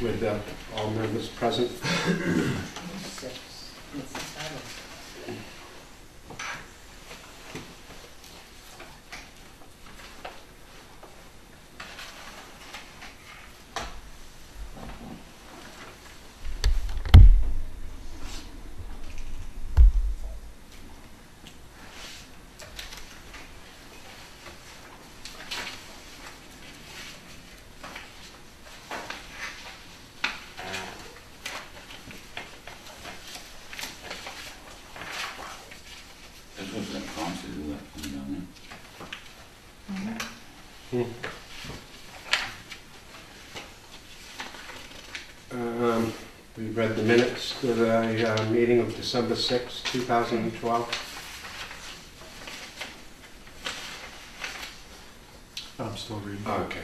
with all members present. 6. It's the title. That's what's that cost to do that thing down there? We read the minutes to the meeting of December 6, 2012. I'm still reading. Okay.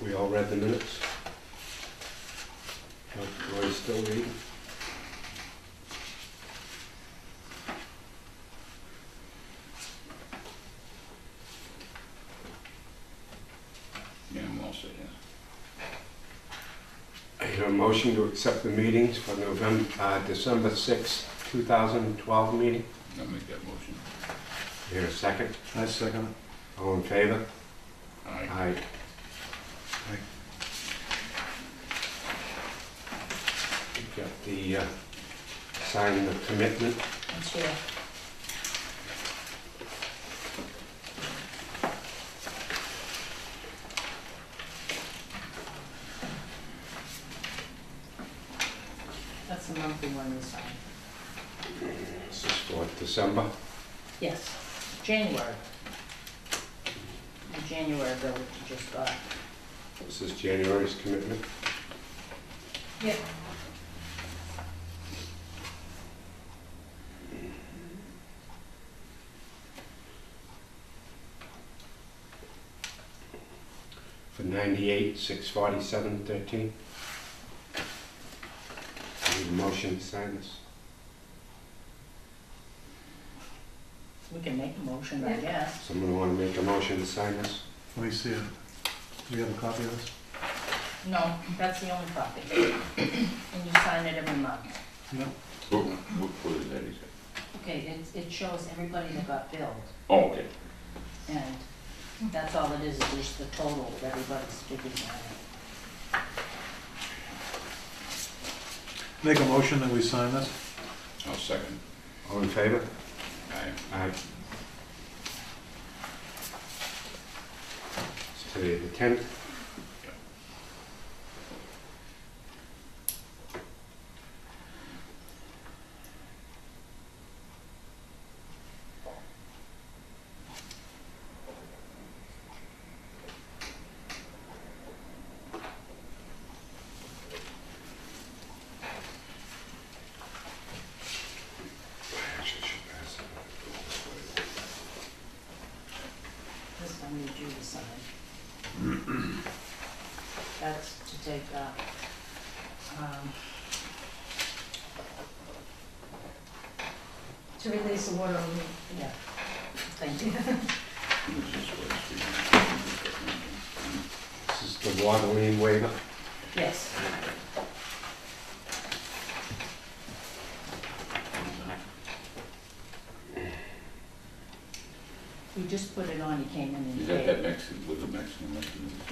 We all read the minutes. Roy's still reading. Yeah, I'm all set, yeah. I hear a motion to accept the meetings for December 6, 2012 meeting. I'll make that motion. Hear a second? I second it. All in favor? Aye. Aye. We've got the signing of commitment. It's here. That's the monthly one we signed. This is for December. Yes, January. The January bill that you just got. This is January's commitment. Yep. For 98,647.13. Need a motion to sign this. We can make a motion, I guess. Someone want to make a motion to sign this? Let me see it. Do we have a copy of this? No, that's the only copy. And you sign it every month. No. What is that, he said? Okay, it shows everybody that got billed, Oh, okay. and that's all it is just the total of everybody's figures on it. Make a motion that we sign this? I'll second. All in favor? Aye. Aye. It's today the 10th. This one need you to sign. That's to take, To release the water on me. yeah, thank you. This is the water lien waiver. Yes. We just put it on, he came in and Is that that paid. Mexican, was it Mexican?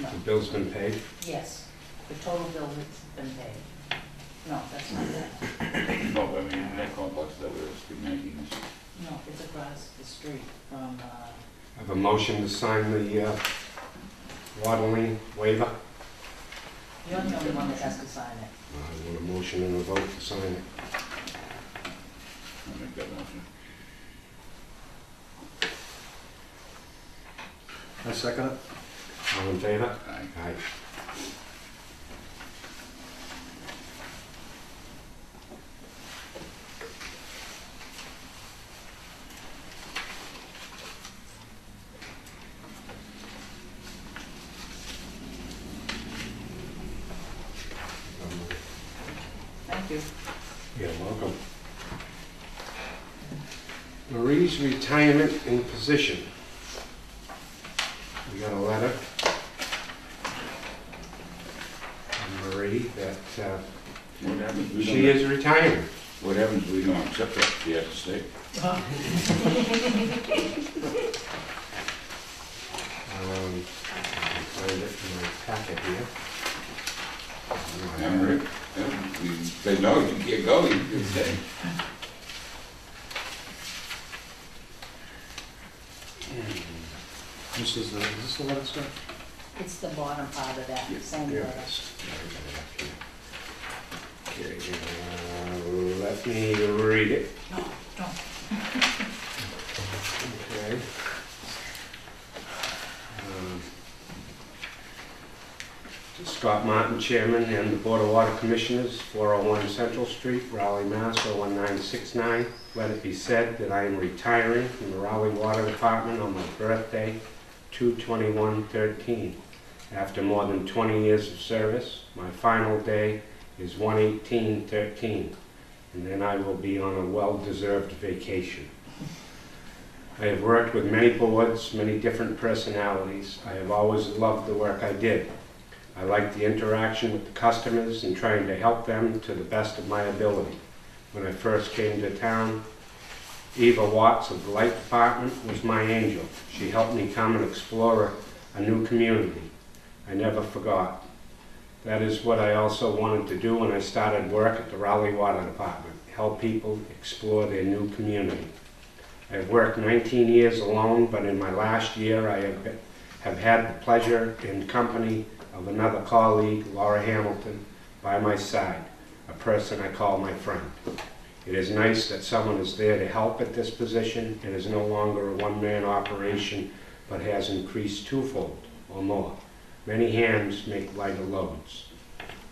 No, The bill's been paid? yes, the total bill has been paid. No, that's not that. No, I mean, that complex that we're making is. No, it's across the street from, I have a motion to sign the water lien waiver. you're the only one that has to sign it. I want a motion and a vote to sign it. I'll make that motion. I second it. All in favor? Aye. Aye. Thank you. You're welcome. Marie's retirement in position. We got a letter from Marie that What happens? We she don't- is retiring. What happens if we don't accept it? She has to stay. I can find it in my packet here. Yeah, right. Yeah, we say, no, you can't go, you can stay. This is this the letter, Scott? It's the bottom part of that, Yeah, same Here letter. it is. Okay, let me read it. No, don't. Okay. To Scott Martin, Chairman, and the Board of Water Commissioners, 401 Central Street, Raleigh, Mass. 01969. Let it be said that I am retiring from the Raleigh Water Department on my birthday, 2/21/13. After more than 20 years of service, my final day is 1/18/13, and then I will be on a well-deserved vacation. I have worked with many boards, many different personalities. I have always loved the work I did. I like the interaction with the customers and trying to help them to the best of my ability. When I first came to town, Eva Watts of the Light Department was my angel. She helped me come and explore a new community. I never forgot. That is what I also wanted to do when I started work at the Raleigh Water Department, help people explore their new community. I have worked 19 years alone, but in my last year I have had the pleasure and company of another colleague, Laura Hamilton, by my side, a person I call my friend. It is nice that someone is there to help at this position and is no longer a one-man operation, but has increased twofold or more. Many hands make lighter loads.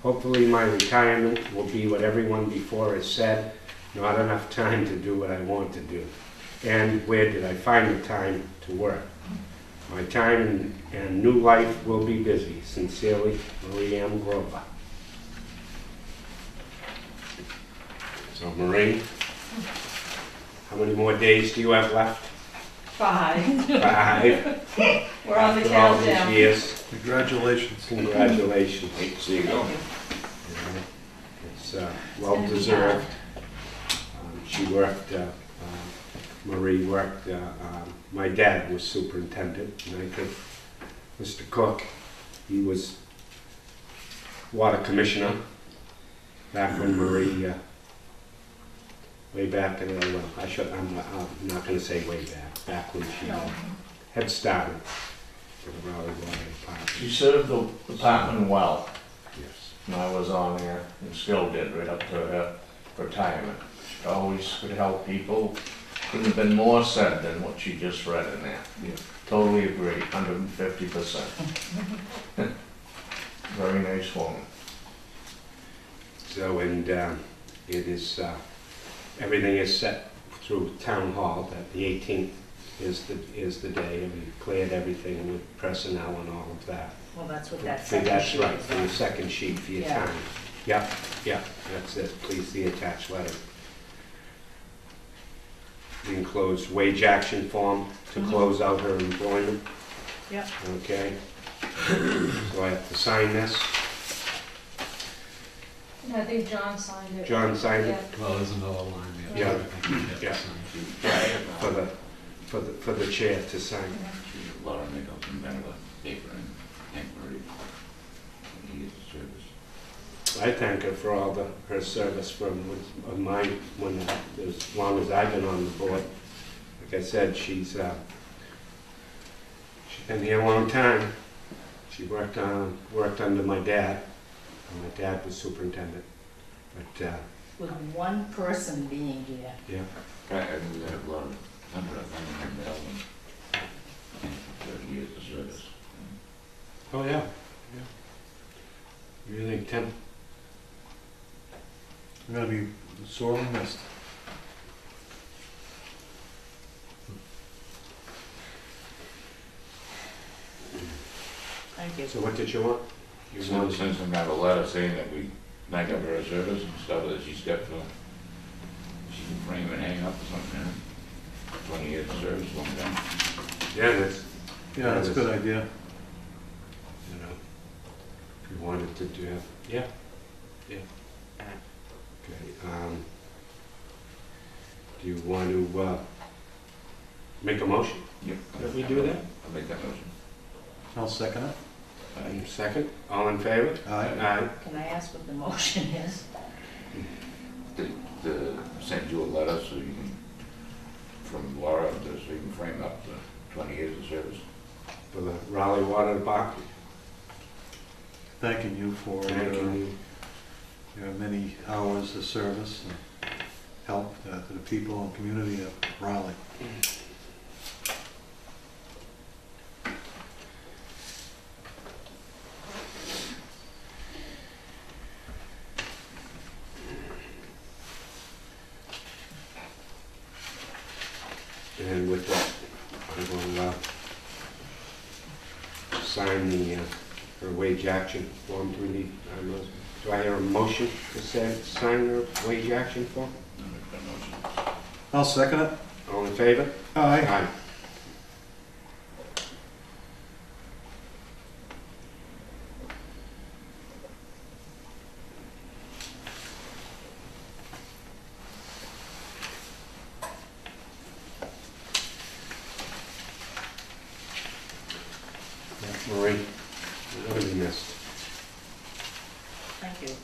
Hopefully my retirement will be what everyone before has said, not enough time to do what I want to do. And where did I find the time to work? My time and new life will be busy. Sincerely, Marie M. Grover. So Marie, how many more days do you have left? 5. 5. We're on the After all these countdown. years, Congratulations. congratulations. Hate to see you go. It's well deserved. She worked, Marie worked, my dad was superintendent, and I could, Mr. Cook, he was water commissioner back when Marie, way back in the, I'm not gonna say way back when she No. had started for the Raleigh Water Department. She served the department well, Yes. and I was on there, and still did, right up to her retirement. She always could help people. Couldn't have been more said than what she just read in there. Totally agree, 150%. Very nice woman. So, and it is, everything is set through town hall, that the 18th is the day, and we cleared everything with personnel and all of that. Well, that's what that See, second that's sheet right, is for the on. second sheet for your Yeah. time. Yep, that's it, please the attached letter. The enclosed wage action form to Mhm. close out her employment. Yep. Okay. So I have to sign this. I think John signed it. John signed it Yeah. Well, there's another line there. Yeah. I think you have to Yeah. sign. for the for the chair to sign. She's a lot of makeup and vanilla paper and Hank Murray. 20 years of service. I thank her for all her service from as long as I've been on the board. Like I said, she's been here a long time. She worked under my dad. And my dad was superintendent. But With one person being here. yeah, I think we have a lot of hundred of Melvin. And 30 years of service. oh yeah, yeah. You think Tim? I'm gonna be sorely missed. Thank you. So what did you want? You So want send some kind of letter saying that we thank her for her service and stuff that she's got for, she can frame and hang up or something, you know? 20 years of service, long time. yeah, that's Yeah, that's a good idea. you know, if you wanted to do that, yeah. Okay, do you want to, make a motion? Yep. Did we do that? I'll make that motion. I'll second it. Second, all in favor? Aye. Aye. Can I ask what the motion is? To send you a letter so you can, from Laura, so you can frame up the 20 years of service. For the Raleigh Water Department. Thanking you for Thanking you. your many hours of service and help to the people and community of Raleigh. And with that, I will sign her wage action form. Do we need, do I hear a motion to sign her wage action form? I'll make that motion. I'll second it. All in favor? Aye. Aye. Marie, you're gonna be missed. Thank you.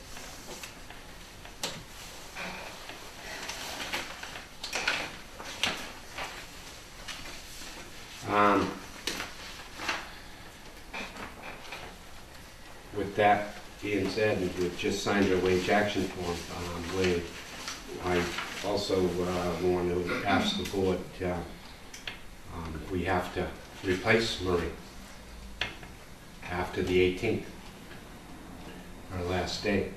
With that being said, we've just signed a wage action form. I also want to ask the board, we have to replace Marie after the 18th, our last day.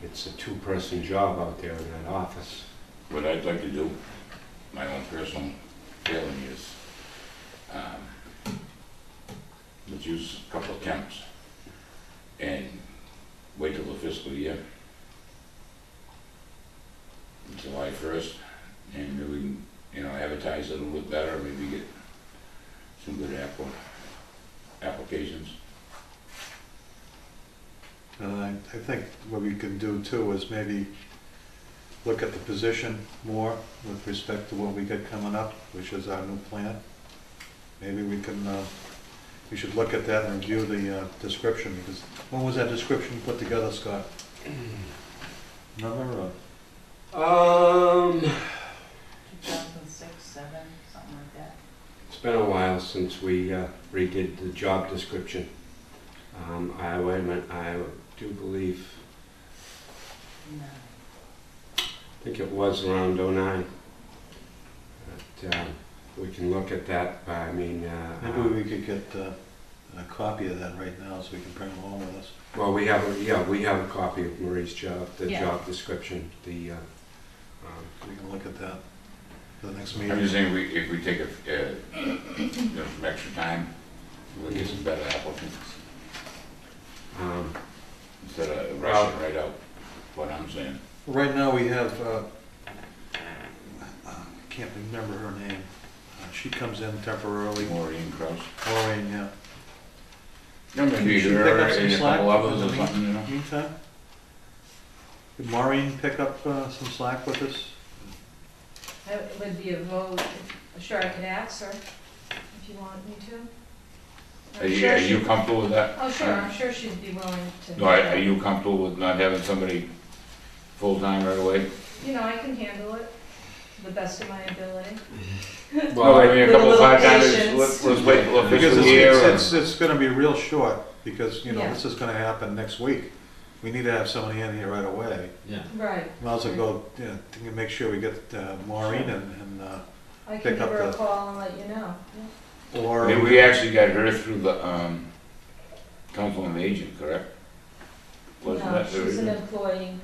It's a two-person job out there in that office. What I'd like to do, my own personal feeling is, let's use a couple of temps and wait till the fiscal year, July 1st, and maybe we can, advertise it a little bit better, maybe get some good applications. And I think what we can do too is maybe look at the position more with respect to what we got coming up, which is our new plan. Maybe we can, we should look at that and review the description, because when was that description put together, Scott? Remember? 2006, 7, something like that. It's been a while since we redid the job description. I do believe, No. I think it was around '09. But we can look at that, but I mean, Maybe we could get a copy of that right now so we can bring it home with us. well, we have a copy of Marie's job, the Yeah. job description, We can look at that for the next I'm meeting. just saying, if we take some extra time, we'll get some better applicants, instead of rushing right out, what I'm saying. Right now, we have, I can't remember her name. She comes in temporarily. Maureen Kraus. Maureen, yeah. Yeah, maybe She her pick up some and a slack couple others in or the something, Meantime? Could Maureen pick up some slack with us? It would be a vote. Sure, I could ask her if you want me to. Are I'm you, sure are she- you comfortable with that? Oh, sure, I'm sure she'd be willing to. No, are you comfortable with not having somebody full-time right away? You know, I can handle it to the best of my ability. Well, I mean, a With a couple little part-timers, patience. let's wait till Because official year. it's gonna be real short, because, you know, Yeah. this is gonna happen next week. We need to have somebody in here right away. Yeah. Right. Might as well go, you know, to make sure we get Maureen and, I can Pick give up her a the- call and let you know. Yeah. or. I mean, we actually got her through the, Council on Aging, correct? Wasn't No, that she's an the, employee.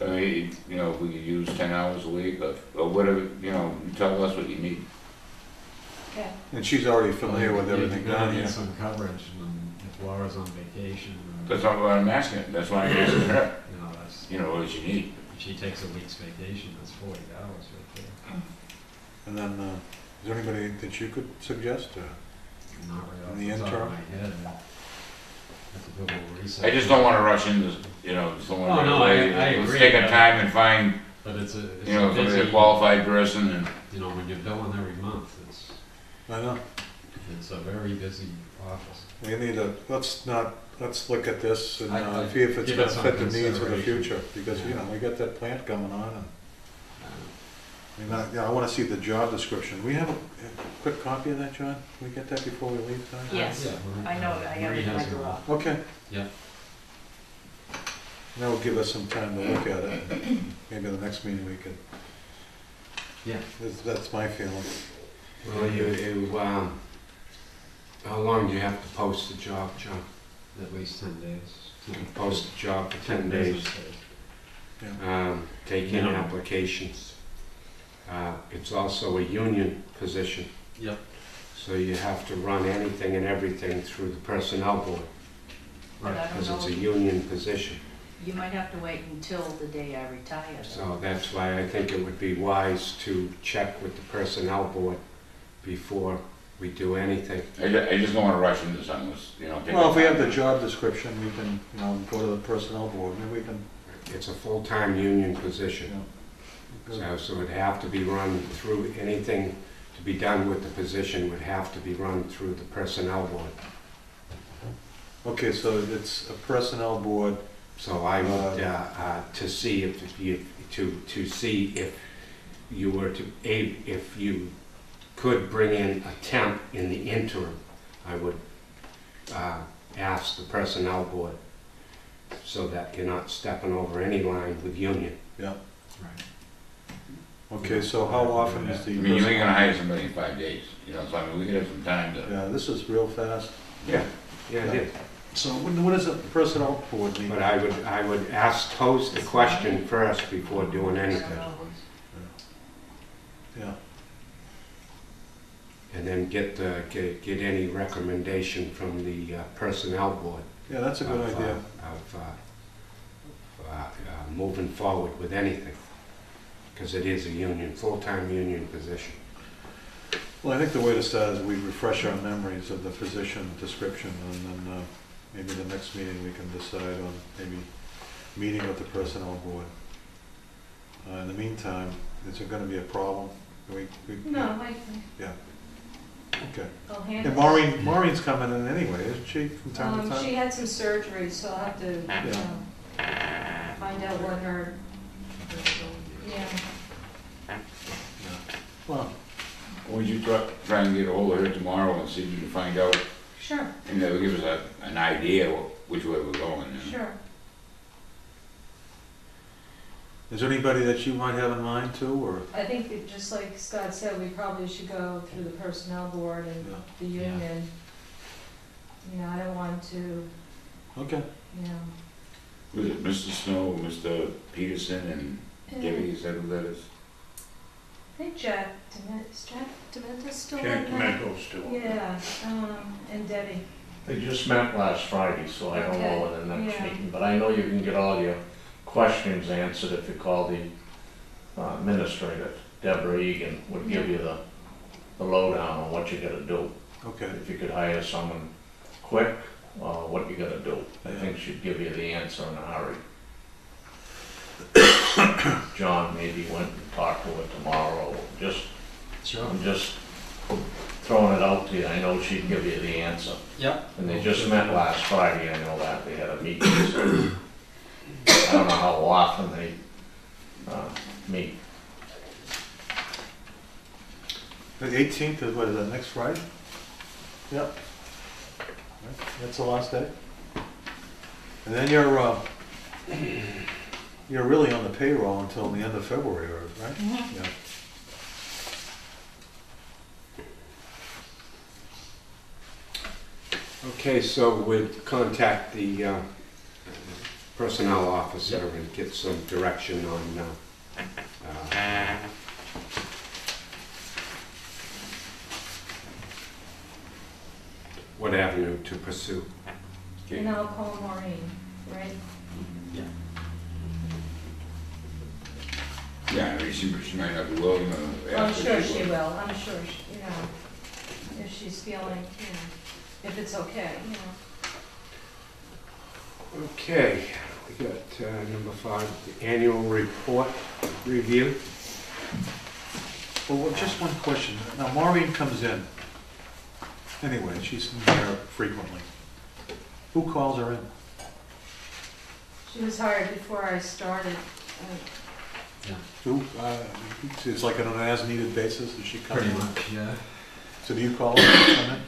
I mean, you know, if we could use 10 hours a week or whatever, you know, you tell us what you need. Okay. And she's already familiar with everything You're down gonna here. need some coverage, and if Laura's on vacation, That's not what I'm asking, that's why I'm asking her, you know, that's, you know, what does she need? if she takes a week's vacation, that's 40 hours right there. And then, is there anybody that you could suggest? Not right off In the the top of interim? my head. Have to do a little research. I just don't wanna rush into, you know, someone Oh, right no, away. I Let's agree, take our but- time and find, But it's a you know, somebody busy, a qualified person and, you know, when you're billing every month, I know. it's a very busy office. We need to, let's look at this and I see if it's give it gonna some fit the needs of the consideration. future, because, you know, we got that plant coming on, and, Uh, I wanna see the job description. We have a quick copy of that, John? Can we get that before we leave tonight? Yes, yeah, I know, I have Marie it in my has drawer. Okay. Yeah. That'll give us some time to look at it. Maybe the next meeting we could, Yeah. that's my feeling. Well, how long do you have to post the job, John? At least 10 days. You can post the job for 10 days. Take in Minimum. applications. It's also a union position, Yep. so you have to run anything and everything through the personnel board, But I because don't it's a know, union position. you might have to wait until the day I retire. though. So that's why I think it would be wise to check with the personnel board before we do anything. I just don't wanna rush into something, let's, you know, take Well, our if we have time. the job description, we can, you know, go to the personnel board, maybe we can, It's a full-time union you position. know. So it'd have to be run through, anything to be done with the position would have to be run through the personnel board. Okay, so it's a personnel board, So I would, to see if you, to see if you were to, if you could bring in a temp in the interim, I would ask the personnel board so that you're not stepping over any line with union. yeah. Right. Okay, so how often is the? I mean, you ain't gonna hire somebody in 5 days, you know, so I mean, we could have some time to. Yeah, this is real fast. Yeah, it is. So what does the personnel board mean? But I would ask, pose the question first before doing I don't anything. know. Yeah, And then get any recommendation from the personnel board. yeah, that's a good of, idea. Moving forward with anything. Because it is a union, full-time union position. Well, I think the way to start is we refresh our memories of the position description, and then maybe the next meeting we can decide on maybe meeting with the personnel board. In the meantime, is there gonna be a problem? No, Okay. I'll handle And it. Maureen's coming in anyway, isn't she, from time to time? She had some surgery, so I'll have to, Yeah. find out what her, yeah. Well, Would you try and get a hold of her tomorrow and see if you can find out, Sure, and that'll give us an idea which way we're going, you know? sure. is there anybody that you might have in mind too, or? I think that just like Scott said, we probably should go through the personnel board and Yeah. the union. You know, I don't want to, Okay. you know. Was it Mr. Snow, Mr. Peterson, and Debbie, is that who that is? I think Jack Dementis still in Jack there? Tomento's still. Yeah, and Debbie. They just met last Friday, so I don't know Okay, when the next yeah. meeting, but I know you can get all your questions answered if you call the administrator. Deborah Egan would give you the lowdown on what you gotta do. Okay. If you could hire someone quick, what you gotta do. I think she'd give you the answer in a hurry. John maybe went and talked to her tomorrow, Sure. I'm just throwing it out to you, I know she'd give you the answer. Yep. And they just met last Friday, I know that, they had a meeting, so I don't know how often they, meet. The 18th is, what is that, next Friday? Yep. Right, that's the last day. And then you're really on the payroll until the end of February, right? Mhm. Yeah. Okay, so we'll contact the personnel officer and get some direction on what avenue to pursue. And I'll call Maureen, right? Yeah, I mean, she might not be willing to. I'm sure she will, I'm sure, you know, if she's feeling, you know, if it's okay, you know. Okay, we got number 5, the annual report review. Well, just one question. Now, Maureen comes in. Anyway, she's in there frequently. Who calls her in? She was hired before I started. Who? It's like on an as-needed basis, does she come in? Pretty much, yeah. So do you call her when you come in?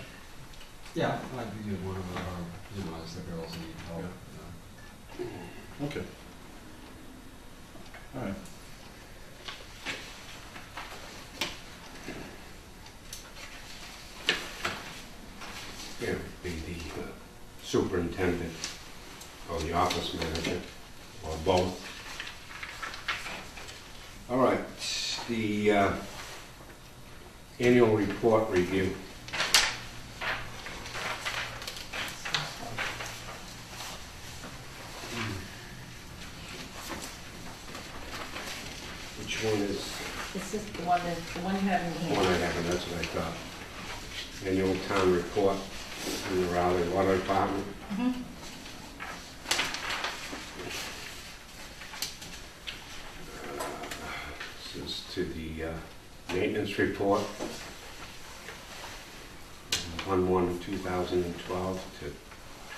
Yeah, I think you're one of our, you know, as the girls need help. Okay. All right. Yeah, be the superintendent or the office manager, or both. All right, the annual report review. Which one is? This is the one you have in The one I hand. have, that's what I thought. Annual town report from the Raleigh Water Department. Mhm. This is to the maintenance report. 1/1/2012 to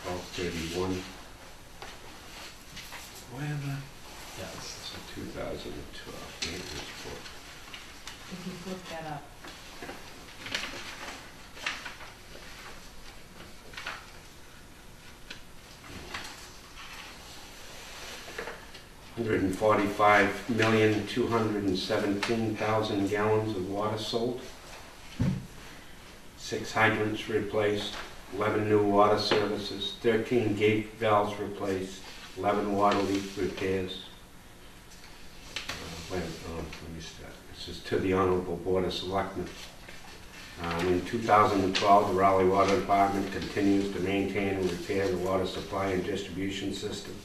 12/31. When, Yes. So 2012 maintenance report. If you flip that up. $145,217,000 gallons of water sold. 6 hydrants replaced, 11 new water services, 13 gate valves replaced, 11 water leak repairs. Let me start. This is to the Honorable Board of Selectmen. In 2012, the Raleigh Water Department continues to maintain and repair the water supply and distribution system.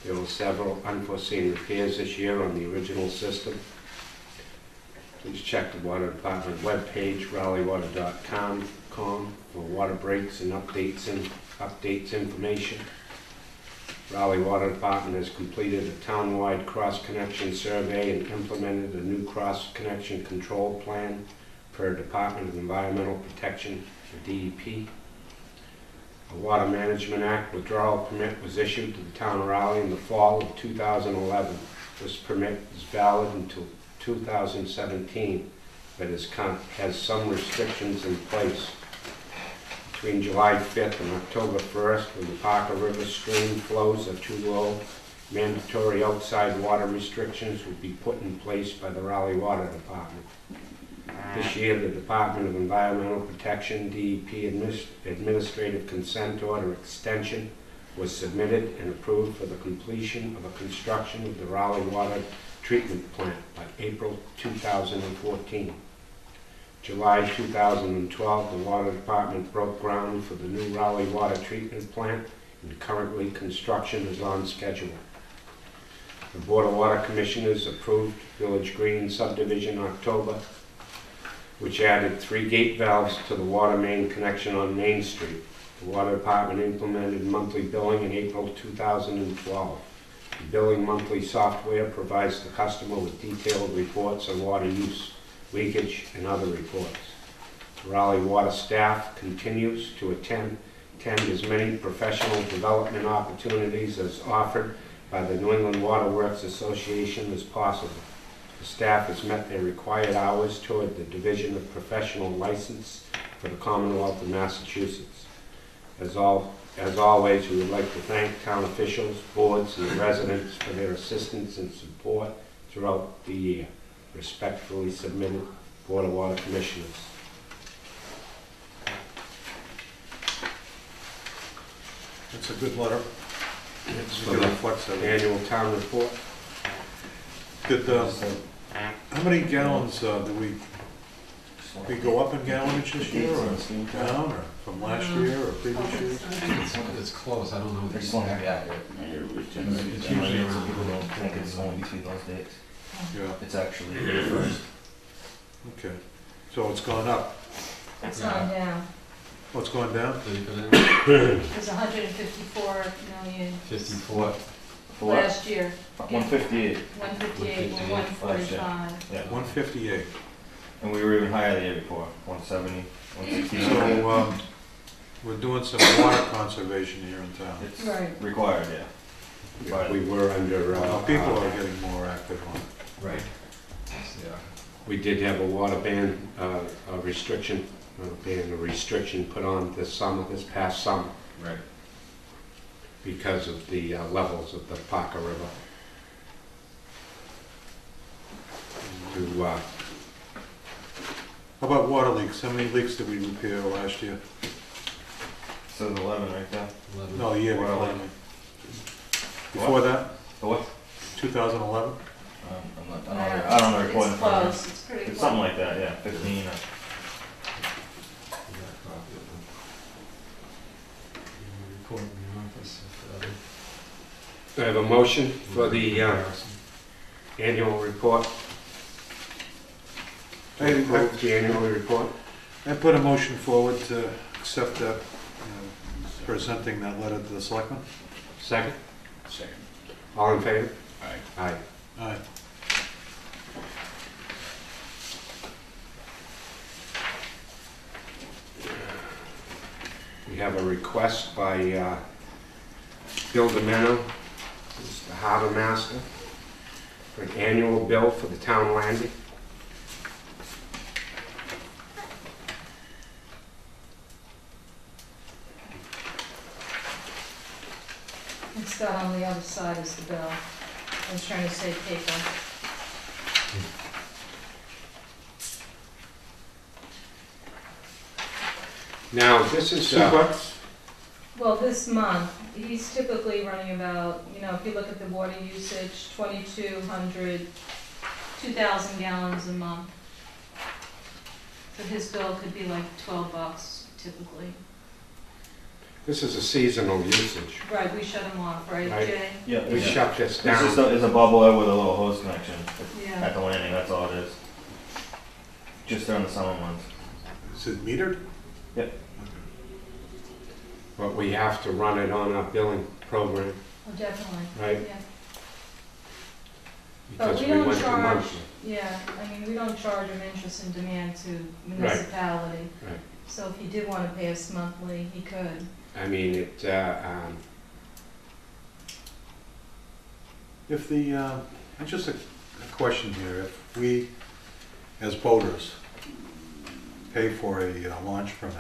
There were several unforeseen repairs this year on the original system. Please check the Water Department webpage, raleighwater.com, for water breaks and updates information. Raleigh Water Department has completed a townwide cross-connection survey and implemented a new cross-connection control plan per Department of Environmental Protection, or DEP. A Water Management Act withdrawal permit was issued to the town of Raleigh in the fall of 2011. This permit is valid until 2017, but has some restrictions in place. Between July 5th and October 1st, when the Parker River stream flows are too low, mandatory outside water restrictions would be put in place by the Raleigh Water Department. This year, the Department of Environmental Protection, DEP Administrative Consent Order Extension was submitted and approved for the completion of a construction of the Raleigh Water Treatment Plant by April 2014. July 2012, the Water Department broke ground for the new Raleigh Water Treatment Plant, and currently construction is on schedule. The Board of Water Commissioners approved Village Green subdivision October, which added 3 gate valves to the water main connection on Main Street. The Water Department implemented monthly billing in April 2012. The billing monthly software provides the customer with detailed reports on water use, leakage, and other reports. Raleigh Water staff continues to attend as many professional development opportunities as offered by the New England Water Works Association as possible. The staff has met their required hours toward the Division of Professional License for the Commonwealth of Massachusetts. As always, we would like to thank town officials, boards, and residents for their assistance and support throughout the year. Respectfully submitted, Board of Water Commissioners. It's a good letter. It's It for the reflects that. annual town report. Did, how many gallons do we go up in gallonage this year, or down, or from last year, or previous years? It's close, I don't know. I just want to be accurate. It's It's usually usually around- people don't think it's only between those dates. Yeah, It's actually May 1st. okay. So it's gone up. It's gone down. Oh, it's gone down? It's 154 million 54. For what? last year. 158. 158, well, 145. Yeah. 158. And we were even higher the year before. 170, 160. So, we're doing some water conservation here in town. It's Right. required, yeah. Right. We were under, Well, people are getting more active on it. Right. Yeah. we did have a water ban, a restriction, a restriction put on this past summer, Right. because of the levels of the Parker River. To, How about water leaks? How many leaks did we repair last year? So the 11 right there. 11. No, the year Water before. leak. Before that, The what? 2011? I don't know the report. It's close, it's pretty It's close. something like that, yeah. 15. We got a copy of them. Report in the office. I have a motion for the annual report. Hey, Approve the annual report. I put a motion forward to accept that, presenting that letter to the selectmen. Second? Second. All in favor? Aye. Aye. Aye. We have a request by Bill Domeno, who's the harbor master, for an annual bill for the town landing. It's got on the other side is the bill. I was trying to say paper. Now, this is, $2? Well, this month, he's typically running about, if you look at the water usage, 2,200, 2,000 gallons a month. So his bill could be like $12 typically. this is a seasonal usage. Right, we shut him off, right, Right. Jay? Yeah. We shut this It's down. just it's a bubble there with a little hose connection Yeah. at the landing. That's all it is. Just during the summer months. Is it metered? But we have to run it on our billing program, Oh, definitely, right? yeah. But Because we we don't went to charge, monthly. yeah, I mean, we don't charge an interest and demand to municipality. Right. So if he did want to pay us monthly, he could. I mean, If the, just a question here, if we, as boaters, pay for a launch permit,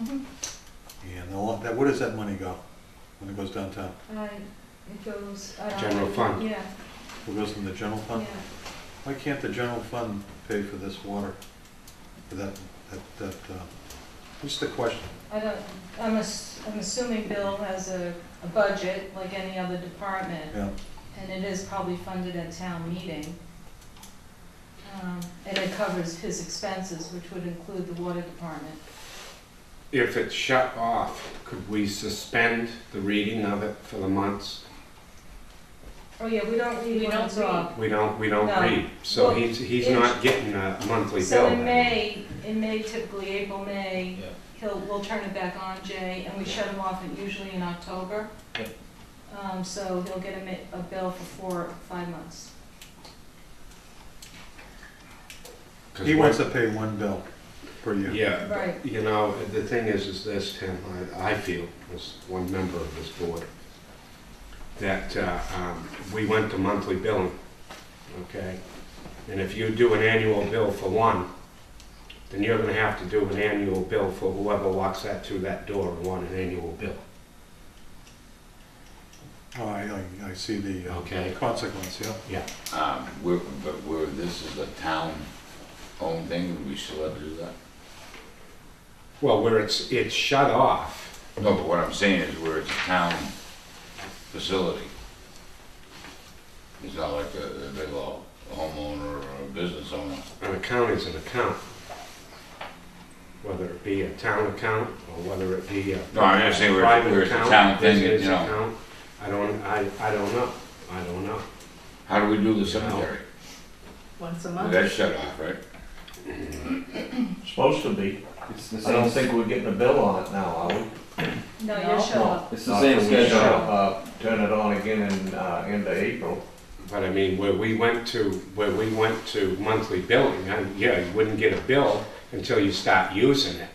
Mhm. and where does that money go when it goes downtown? It goes, I don't know. General fund. Yeah, It goes in the general fund? yeah. Why can't the general fund pay for this water? For that, just a question. I'm assuming Bill has a budget like any other department, Yeah. and it is probably funded at town meeting. And it covers his expenses, which would include the water department. if it's shut off, could we suspend the reading of it for the months? Oh, yeah, we don't read We when don't it's read. off. We don't No. read, so Well, he's in- not getting a monthly bill. So in May typically, April, May, we'll turn it back on, Jay, and we shut him off usually in October. Yep. So he'll get a bill for 4 or 5 months. 'Cause He what- wants to pay one bill per year. Yeah, Right. you know, the thing is this, Tim, I feel, as one member of this board, that we went to monthly billing, okay? And if you do an annual bill for one, then you're gonna have to do an annual bill for whoever walks that through that door and want an annual bill. Oh, I see the Okay. consequence, yeah. Where this is a town-owned thing, we still have to do that? Well, where it's shut off, No, but what I'm saying is where it's a town facility. It's not like a big homeowner or a business owner. an account is an account. Whether it be a town account or whether it be a No, I'm just saying where private it's a account, town thing, business you know. account, I don't know. I don't know. How do we do the cemetery? Once a Well, month. that's shut off, right? Supposed to be. It's the I don't same, think we're getting a bill on it now, are we? No, No. you're shut off. it's the Not same till we schedule. turn it on again in, into April. But I mean, where we went to monthly billing, yeah, you wouldn't get a bill until you start using it,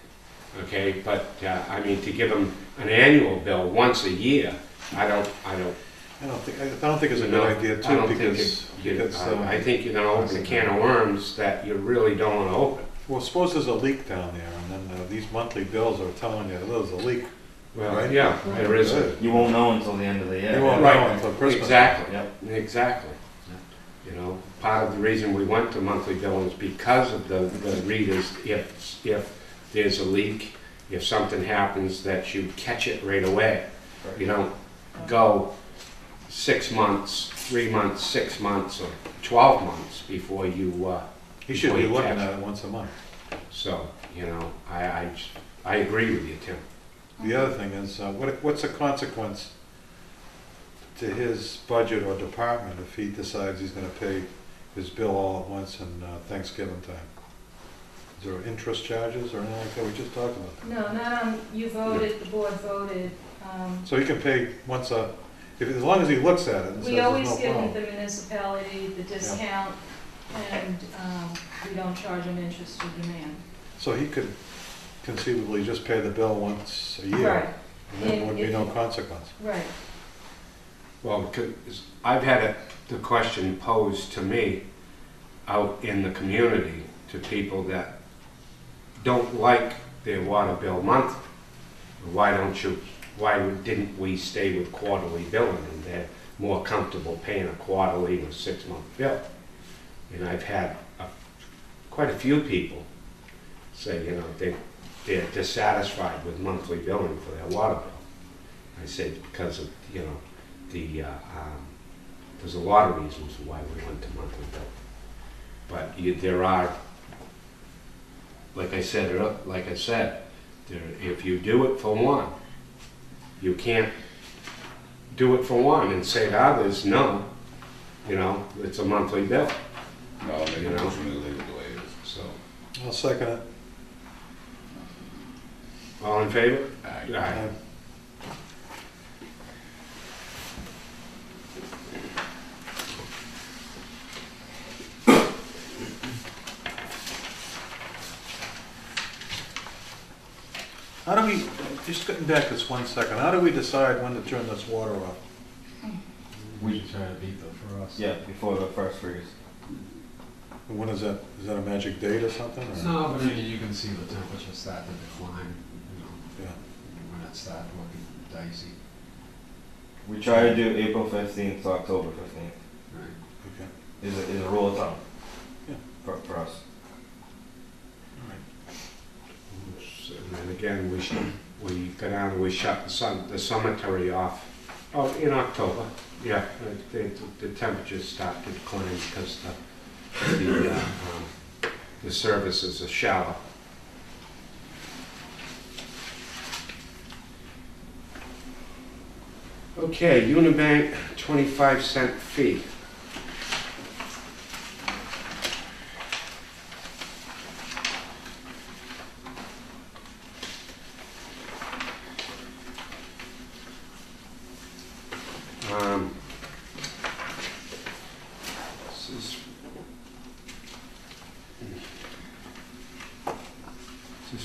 okay? But, I mean, to give them an annual bill once a year, I don't, I don't think it's a you good know, idea I too, don't think because, I think you're gonna open a can of worms that you really don't wanna open. well, suppose there's a leak down there, and then these monthly bills are telling you there's a leak. Well, Right. yeah, there is a, You won't know until the end of the year. You won't know right, until Christmas. exactly, Yep. exactly. You know, part of the reason we went to monthly billing is because of the readers, if there's a leak, if something happens, that you catch it right away. You don't go 6 months, 3 months, 6 months, or 12 months before you, He should be Before you looking catch at it once a month. so, you know, I agree with you, Tim. The other thing is, what's the consequence to his budget or department if he decides he's gonna pay his bill all at once in Thanksgiving time? Is there interest charges or anything like that? We just talked about that. No, not you voted, the board voted. So he can pay once as long as he looks at it and says We there's always no give the problem. municipality the discount, and we don't charge them interest or demand. So he could conceivably just pay the bill once a year. Right, And there would be And no if- consequence. right. Well, because I've had the question posed to me out in the community to people that don't like their water bill monthly. Why didn't we stay with quarterly billing, and they're more comfortable paying a quarterly or 6-month bill? And I've had quite a few people say, you know, they're dissatisfied with monthly billing for their water bill. I said, because of, you know, there's a lot of reasons why we went to monthly bill. But there are, like I said, if you do it for one, you can't do it for one and say to others, no, you know, it's a monthly bill. No, I'll make You a know? motion to leave it the way it is. So, I'll second it. all in favor? Aye. Aye. How do we, just getting back this 1 second, how do we decide when to turn this water off? We should try to beat them for us. Yeah, before the first freeze. And when is that a magic date or something? or- No, but I mean, you can see the temperature start to decline, you know, Yeah. when it starts looking dicey, We try to do April 15th to October 15th. right? Okay. Is a rule of thumb. Yeah. For us. And then again, we go down and we shut the cemetery off, in October. Yeah, the temperatures start to decline because the services are shallow. Okay, Unibank, 25-cent fee.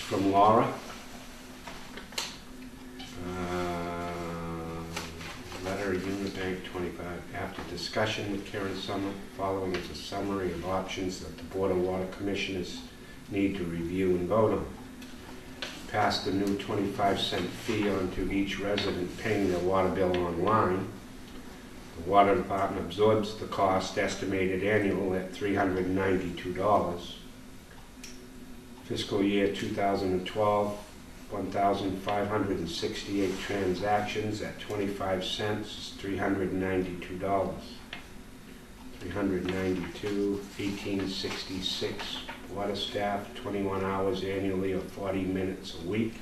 from Laura. Letter Unibank 25. After discussion with Karen Summit, following is a summary of options that the Board of Water Commissioners need to review and vote on. Pass the new 25-cent fee onto each resident paying their water bill online. The Water Department absorbs the cost estimated annual at $392. Fiscal year 2012, 1,568 transactions at 25 cents is $392. 392, 1866. Water staff, 21 hours annually or 40 minutes a week.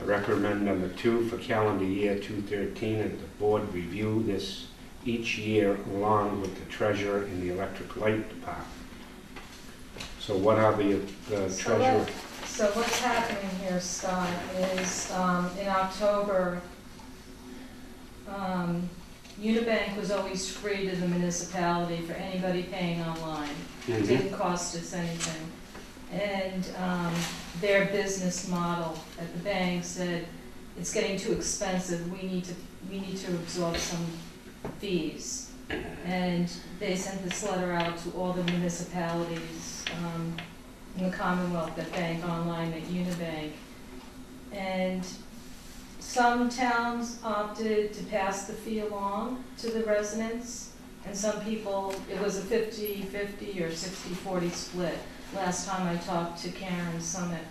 I recommend number 2 for calendar year 2013 that the board review this each year along with the treasurer in the electric light department. So what are the treasurer? So what's happening here, Scott, is in October, Unibank was always free to the municipality for anybody paying online. It didn't cost us anything. And their business model at the bank said, it's getting too expensive, we need to absorb some fees. And they sent this letter out to all the municipalities in the Commonwealth that bank online at Unibank. And some towns opted to pass the fee along to the residents, and some people, it was a 50-50 or 60-40 split last time I talked to Karen Summit.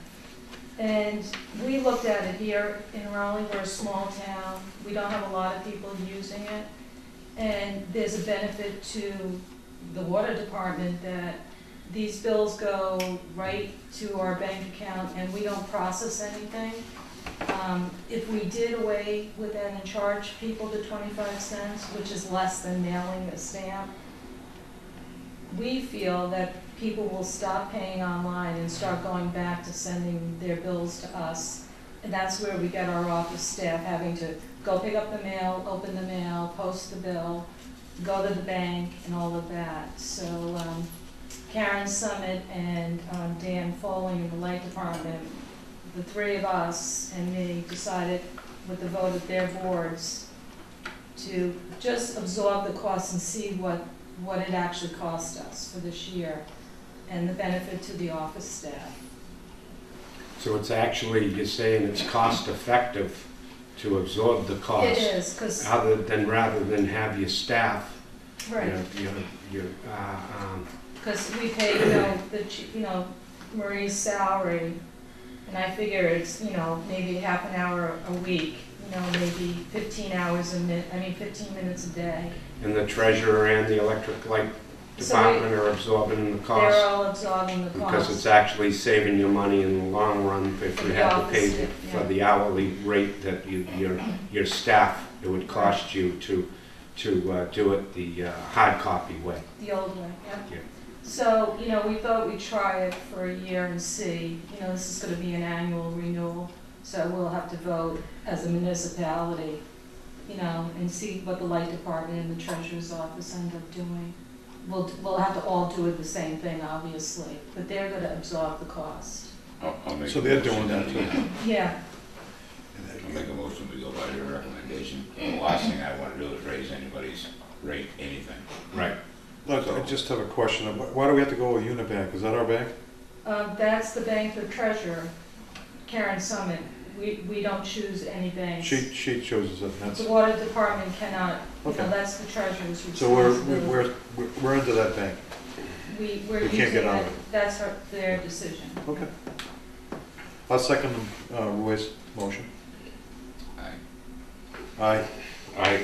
And we looked at it here in Raleigh. We're a small town. We don't have a lot of people using it. And there's a benefit to the water department that these bills go right to our bank account and we don't process anything. If we did away with that and charge people the 25 cents, which is less than mailing a stamp, we feel that people will stop paying online and start going back to sending their bills to us. And that's where we get our office staff having to go pick up the mail, open the mail, post the bill, go to the bank, and all of that. So Karen Summit and Dan Foley in the Light Department, the three of us and me decided with the vote of their boards to just absorb the costs and see what it actually cost us for this year and the benefit to the office staff. So it's actually, you're saying it's cost effective to absorb the cost? It is, because rather than have your staff, right. Because we pay, Marie's salary, and I figure it's, maybe half an hour a week, maybe 15 minutes a day. And the treasurer and the electric light department are absorbing the cost? They're all absorbing the cost. Because it's actually saving you money in the long run if you have to pay for the hourly rate that your staff, it would cost you to do it the hard copy way. The old way, Yeah. So, we thought we'd try it for a year and see. This is going to be an annual renewal, so we'll have to vote as a municipality, and see what the light department and the treasurer's office end up doing. We'll have to all do it the same thing, obviously, but they're going to absorb the cost. I'll make So a they're motion doing that too. Yeah. I'll make a motion, we go by their recommendation. And the last thing I want to do is raise anybody's rate, anything. Right. Look, I just have a question. Why do we have to go with Unibank? Is that our bank? That's the bank for treasurer, Karen Summit. We don't choose any banks. She chooses it. That's, The water department cannot, Okay. that's the treasurer's so responsibility. we're into that bank. We're we can't using get out it, of it. that's their decision. Okay. I'll second Roy's motion. Aye. Aye. Aye.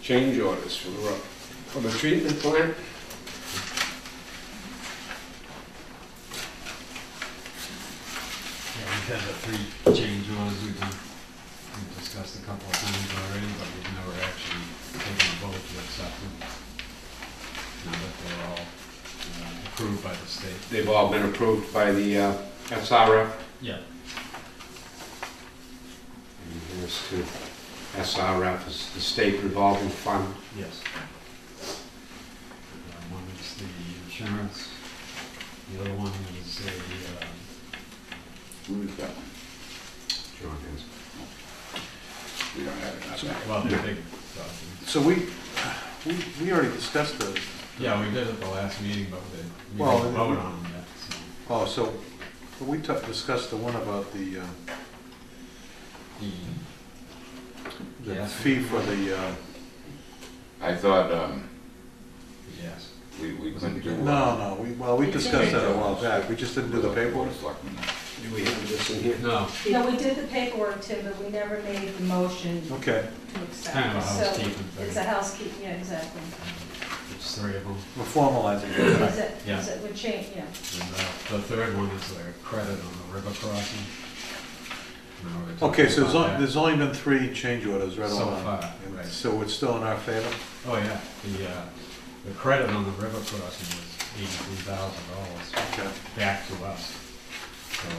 Change orders for the treatment plant. Yeah, we've had the 3 change orders, we've discussed a couple of times already, but we've never actually taken a vote to accept them. Now that they're all approved by the state. They've all been approved by the SRF. Yeah. as to SRF, is the state revolving fund. Yes. One is the insurance, the other one is Who is that one? John has. We don't have it. well, the big, So we already discussed those. yeah, we did at the last meeting, but we Well, didn't vote on them yet, so. Oh, so we discussed the one about the Yes. fee for the, I thought, Yes. we couldn't do. no, we discussed that a while back, we just didn't do the paperwork. Do we have this in here? No, No, we did the paperwork, Tim, but we never made the motion Okay, to accept. kind of a So housekeeping it's thing. a housekeeping, yeah, exactly. It's three of them. we're formalizing it. Is it, Yeah. is it, would change, yeah. And the third one is a credit on the river crossing. No, we're talking Okay, so about that. there's only been 3 change orders right So on. far, And right. So it's still in our favor? Oh, yeah, the credit on the river crossing was $83,000 Okay. back to us. So,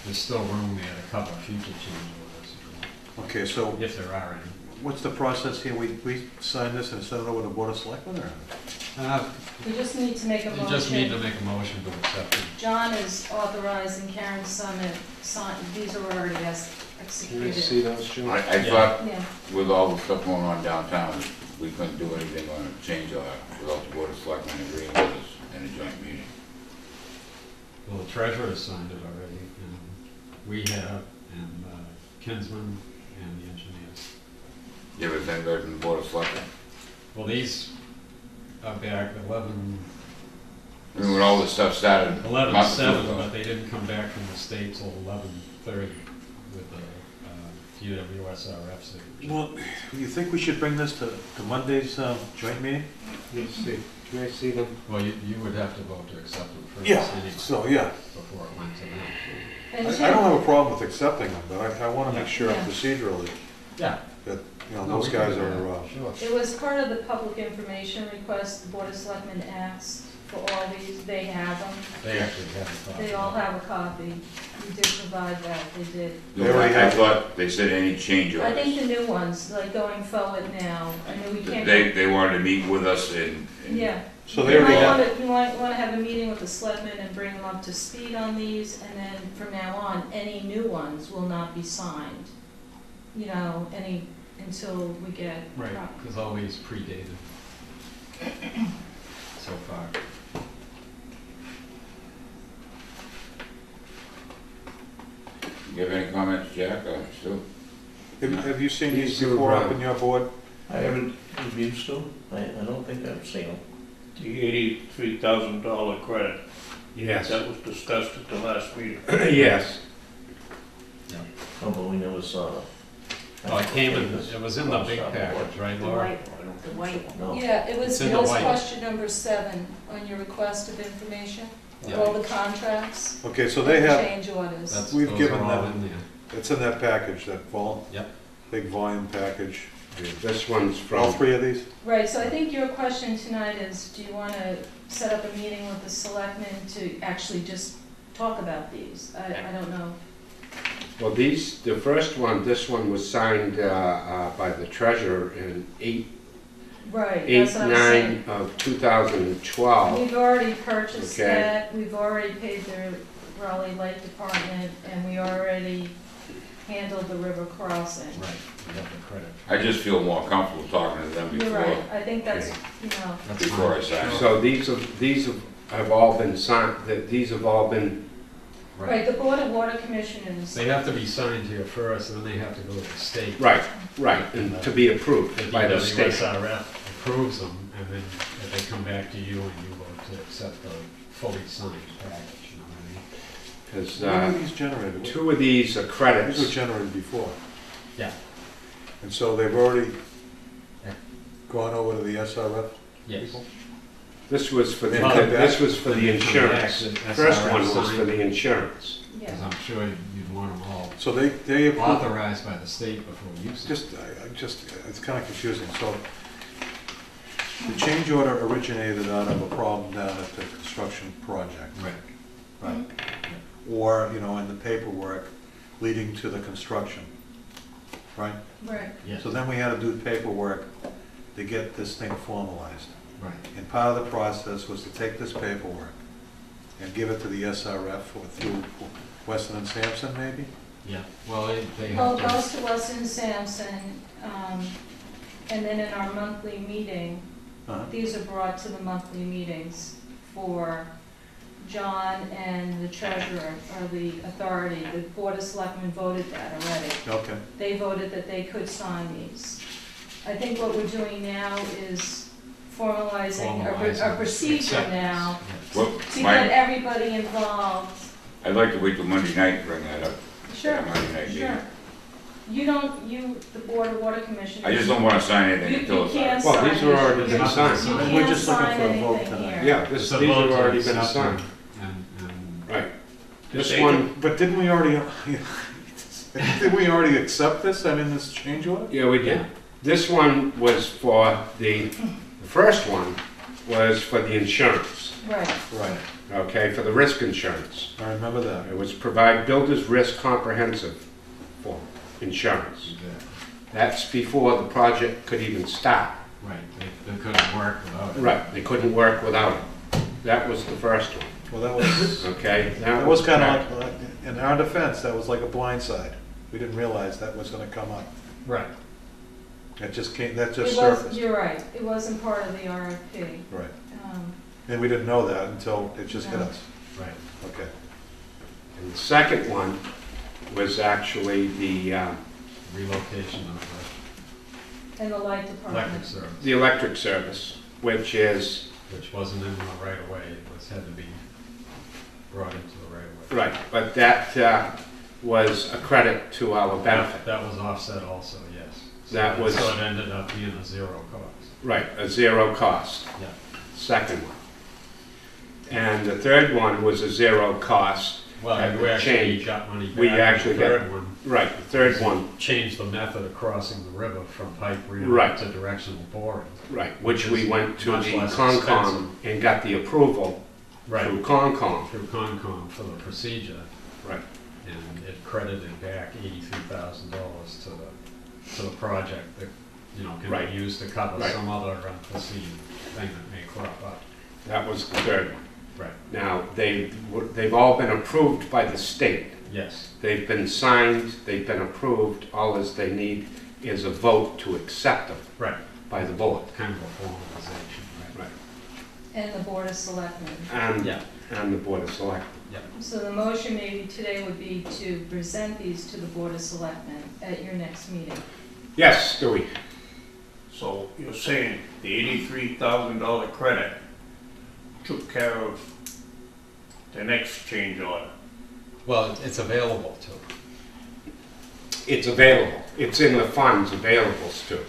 there's still room there to cover future change orders, Okay, so if there are any. what's the process here? We sign this and send it over to the Board of Selectmen, or? We just need to make a You just need to motion. make a motion to accept it. John is authorizing Karen Summit, these are already Can I executed. see those, John? I thought Yeah, with all the stuff going on downtown, we couldn't do anything on a change order without the Board of Selectmen agreeing with us in a joint meeting. Well, the treasurer signed it already, and we have, and Kinsman and the engineers. You ever send that from the Board of Selectmen? Well, these are back 11, I mean, when all this stuff started. 11/7, but they didn't come back from the state till 11/30 with the UWSRF signature. Well, you think we should bring this to Monday's joint meeting? Let's see. Can I see them? Well, you would have to vote to accept them first Yeah, anyway, so, yeah. before it went to them. and I Tim, don't have a problem with accepting them, but I want to make sure Yeah. procedurally Yeah. that, you know, No, those we can guys do are, that. Sure. it was part of the public information request, the Board of Selectmen asked for all these, they have them. They actually have a copy. They all have a copy. We did provide that, they did. They already I have- thought they said any change I think orders. the new ones, like going forward now, I mean, we can't. They wanted to meet with us and. Yeah. so they already have, You might wanna have a meeting with the selectmen and bring them up to speed on these, and then from now on, any new ones will not be signed. You know, until we get. Right, because all these predated so far. You have any comments, Jack, or Stu? have you seen these These are, before up in your board? I haven't reviewed still, I don't think I've seen them. The $83,000 credit, Yes. that was discussed at the last meeting. Yes. Oh, but we never saw them. Oh, it came in, it was in the big package, right, The Laura? white, the white. No. Yeah, it It's in the white. question number 7 on your request of information, Yeah. all the contracts. Okay, so they and have, change orders. That's, We've those given are all them- in there. it's in that package, that Yep. big volume package. This one's All from, 3 of these? Right, so I think your question tonight is, do you wanna set up a meeting with the selectmen to actually just talk about these? I don't know. well, these, the first one, this one was signed by the treasurer in Right, that's what I'm saying. 8/9 of 2012. We've already purchased Okay. that, we've already paid the Raleigh Light Department, and we already handled the river crossing. Right, we got the credit. I just feel more comfortable talking to them You're before, right, I think that's, you know, That's before I fine. sign. So these have all been signed, these have all been, right, the Board of Water Commissioners, They have to be signed here first, and then they have to go to the state. right, and to be approved The by the state. DWSRF approves them, and then if they come back to you and you vote to accept the fully signed package, you know what I mean? Because When were these generated? 2 of these are These were credits. generated before. Yeah. And so they've already Yeah. gone over to the SRF Yes. people? This was for the, Well, this was for the insurance. SRF First one was signed. for the insurance. Because yeah. I'm sure you'd want them all So they approved, authorized by the state before you sign. it's kind of confusing. So the change order originated out of a problem down at the construction project. Right. Right. Or, you know, in the paperwork leading to the construction. right? Right. Yes, So then we had to do paperwork to get this thing formalized. right. And part of the process was to take this paperwork and give it to the SRF or through Weston and Sampson, maybe? Yeah, well, they Well, have it to, goes to Weston Sampson, and then in our monthly meeting, Uh-huh. these are brought to the monthly meetings for John and the treasurer, or the authority. The Board of Selectmen voted that already. Okay, They voted that they could sign these. I think what we're doing now is formalizing a procedure acceptance. now Yes. Well, to get Mike, everybody involved. I'd like to wait till Monday night to bring that up. Sure, Monday night meeting. sure. You don't, the Board of Water Commissioners. I just don't wanna sign anything You until it's. can't Well, sign these are already it. been You signed. We're can't just looking sign for a vote anything tonight. here. Yeah, It's these a have vote to already been accept signed. them, and Right. This They- one, but didn't we already accept this, I mean, this change order? yeah, we did. This one was for the first one was for the insurance, Right, Right, okay, for the risk insurance. I remember that. It was provide builder's risk comprehensive for insurance. exactly. That's before the project could even start. Right, they couldn't work without it. Right, they couldn't work without it. That was the first one, Well, that was, okay? that was kind of like, in our defense, that was like a blindside. We didn't realize that was gonna come up. Right. It just came, that it just was, surfaced. you're right, it wasn't part of the RFP. Right, Um, and we didn't know that until it just hit No. us. Right. Okay. And the second one was actually the Relocation of And the light the department. electric service, the electric service, which is, which wasn't in the right of way, it was, had to be brought into the right of way. right, but that was a credit to our benefit. That was offset also, yes. So That was- So it ended up being a zero cost. Right, a zero cost, Yeah. second one. And the third one was a zero cost. Well, Had we to actually change. got money back. We in actually the got- third one. Right, the third one, Changed the method of crossing the river from pipe reel Right. to directional boring. right, which we went to Much the less Concom expensive. and got the approval Right. through Concom. Through Concom for the procedure. Right. And it credited back $83,000 to the project that, you know, can Right. be used to cover Right. some other unforeseen thing that may crop up. That was the third one. Right. Now, they've all been approved by the state. Yes. They've been signed, they've been approved, all as they need is a vote to accept them Right. by the board. Kind of a formalization, right? And the Board of Selectmen. And, Yeah. and the Board of Selectmen. So the motion maybe today would be to present these to the Board of Selectmen at your next meeting. Yes, Dewey? So you're saying the $83,000 credit took care of the next change order? Well, it's available to. It's available. It's in the funds available to.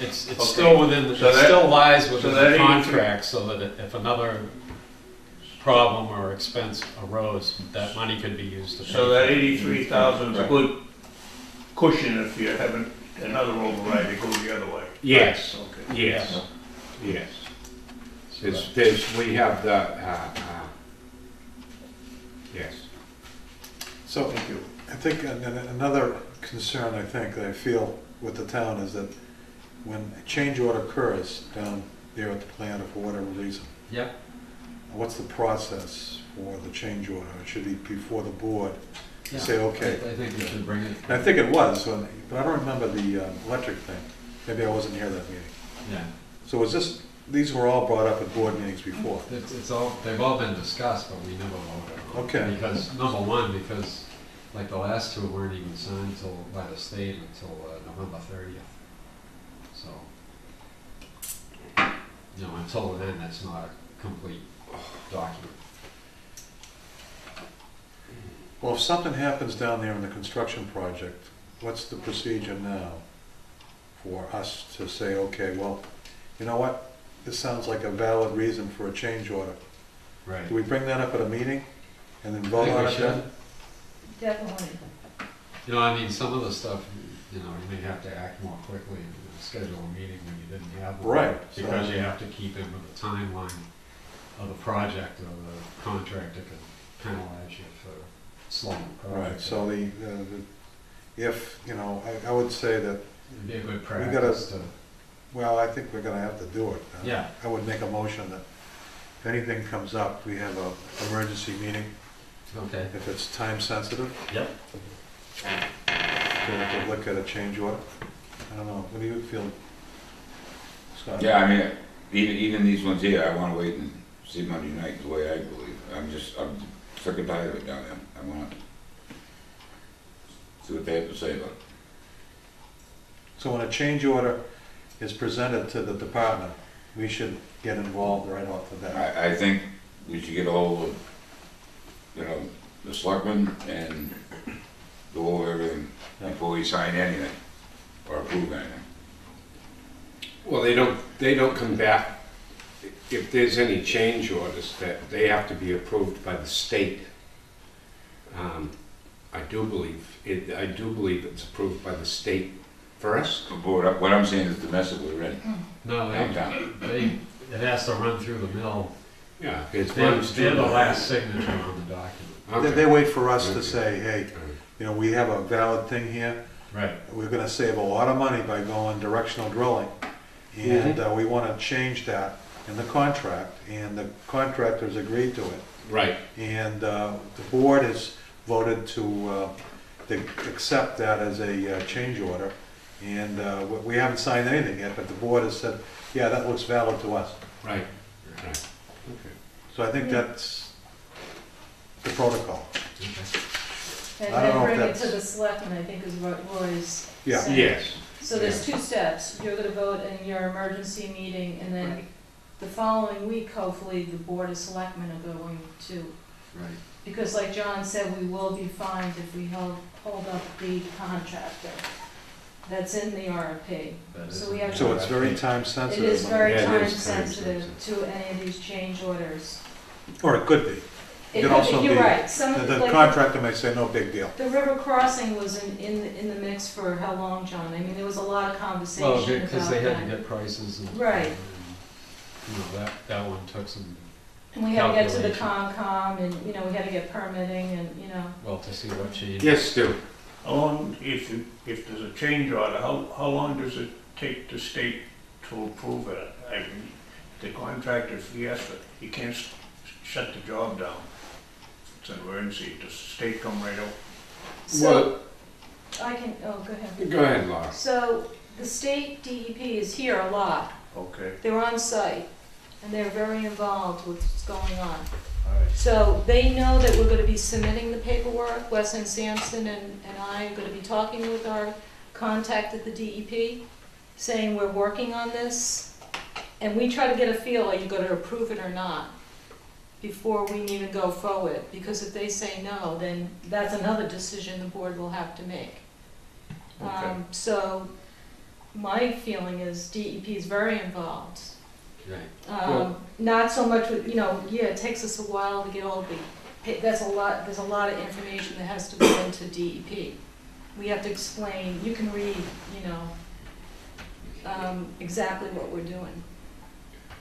It's Okay. still within, it So that- still lies within so that the 83 contract, so that if another problem or expense arose, that money could be used to pay. So that for it. 83,000 is a good cushion if you're having another override that goes the other way? Yes, Okay. yes, yes. So that- We have the, yes. So, Thank you. I think another concern, I think, that I feel with the town is that when a change order occurs down there at the plant or for whatever reason, Yep. what's the process for the change order? It should be before the board to Yeah. say, okay. I think we should bring it. And I think it was, but I don't remember the electric thing. Maybe I wasn't here that meeting. Yeah. So was this, these were all brought up at board meetings before? It's all, they've all been discussed, but we never voted on it. Okay. Because, number one, because like the last two weren't even signed by the state until November 30th. So, you know, until then, it's not a complete document. Well, if something happens down there in the construction project, what's the procedure now for us to say, okay, well, you know what? This sounds like a valid reason for a change order. Right. Do we bring that up at a meeting and then I vote think on we it should. then? Definitely. You know, I mean, some of the stuff, you know, you may have to act more quickly and schedule a meeting when you didn't have one. Right. Because you have to keep in with the timeline of the project, or the contractor can penalize you for slowing the project. Right, so if, I would say that, It'd be a good gotta- practice to, well, I think we're gonna have to do it. yeah, I would make a motion that if anything comes up, we have a emergency meeting, okay. if it's time sensitive. Yep. To look at a change order. I don't know, what do you feel, Scott? Yeah, I mean, even these ones here, I wanna wait and see Monday night, the way I believe. I'm sick and tired of it down there. I wanna see what they have to say about it. So when a change order is presented to the department, we should get involved right off the bat. I think we should get ahold of, the selectmen and go over everything before we sign anything or approve anything. Well, they don't come back, if there's any change orders, that they have to be approved by the state. I do believe it's approved by the state first. But what I'm saying is domestic, we're in No, downtown. it has to run through the mill. Yeah, it's They're runs they're through the last signature on the document. They Okay. wait for us to Okay. say, hey, we have a valid thing here, Right. we're gonna save a lot of money by going directional drilling. And we wanna change that in the contract, and the contractors agreed to it. Right, And the board has voted to accept that as a change order. And we haven't signed anything yet, but the board has said, yeah, that looks valid to us. right, right. Okay. So I think that's the protocol. And I don't then know if bring it that's- to the selectmen, I think is what Roy's Yeah. saying. Yes, So there's two steps. You're gonna vote in your emergency meeting, and then the following week, hopefully, the Board of Selectmen are going to. Right. Because like John said, we will be fined if we hold up the contractor. That's in the RFP. So we have So it's very It time sensitive. is very Yeah, it time is time sensitive sensitive. to any of these change orders. Or it could be. It could could also be, you're be- right, some, The like, contractor may say, no big deal. the river crossing was in the mix for how long, John? I mean, there was a lot of Well, conversation because about they had to that. get prices and. Right. and, that one took some, And we had to get to the calculation. Concom, and, we had to get permitting, and, well, to see what changed. yes, Stu. How long, if there's a change order, how long does it take the state to approve it? I mean, the contractor, if he can't shut the job down. It's an emergency, does the state come right out? so, I can, oh, go ahead. Go ahead, Laura. So, the state DEP is here a lot. Okay. They're on site, and they're very involved with what's going on. All right. So they know that we're gonna be submitting the paperwork. Wes and Sampson and I are gonna be talking with our contact at the DEP, saying we're working on this. And we try to get a feel, are you gonna approve it or not, before we even go forward. Because if they say no, then that's another decision the board will have to make. Okay. So my feeling is DEP is very involved. Right. Not so much with, it takes us a while to get all the, there's a lot of information that has to go into DEP. We have to explain, you can read, exactly what we're doing.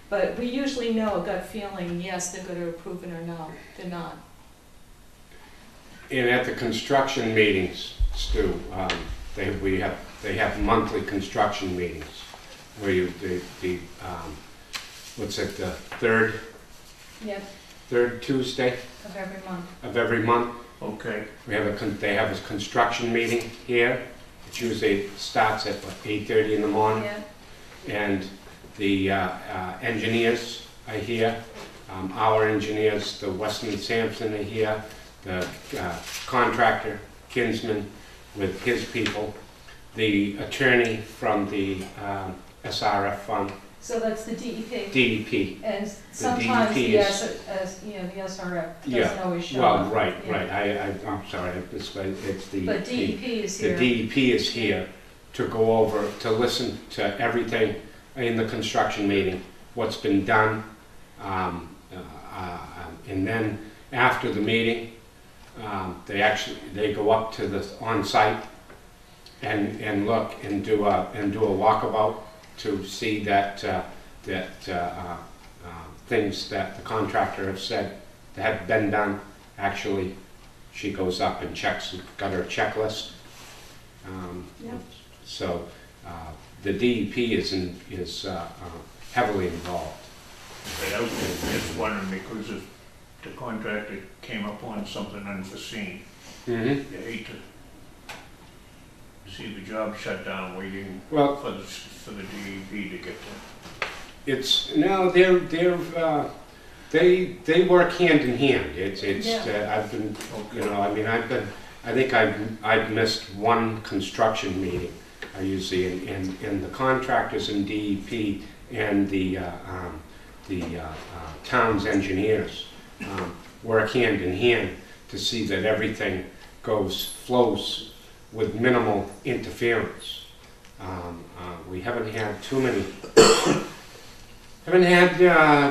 But we usually know a gut feeling, yes, they're gonna approve it or no, they're not. And at the construction meetings, Stu, they have monthly construction meetings where what's it, the Yep, third Tuesday of every month. of every month. Okay. They have a construction meeting here. It usually starts at 8:30 in the morning. Yeah, And the engineers are here. Our engineers, the Weston and Sampson are here. The contractor, Kinsman, with his people. The attorney from the SRF fund, so that's the DEP. DEP. And sometimes DEP the is- the SRF Yeah, doesn't always show Well, up. right, Yeah. right. I'm sorry, it's the. But DEP is The here. DEP is here to go over, to listen to everything in the construction meeting, what's been done. And then after the meeting, they go up to the on-site and look and do a walkabout to see that things that the contractor has said that have been done, actually, she goes up and checks, got her checklist, Yeah. So the DEP is heavily involved. But I was just wondering, because if the contractor came up on something unforeseen, Mm-hmm. you hate to see the job shut down waiting Well, for the DEP to get there. it's, no, they work hand in hand. I've been, you know, I mean, I think I've missed one construction meeting. I usually, and the contractors in DEP and the town's engineers work hand in hand to see that everything flows with minimal interference. We haven't had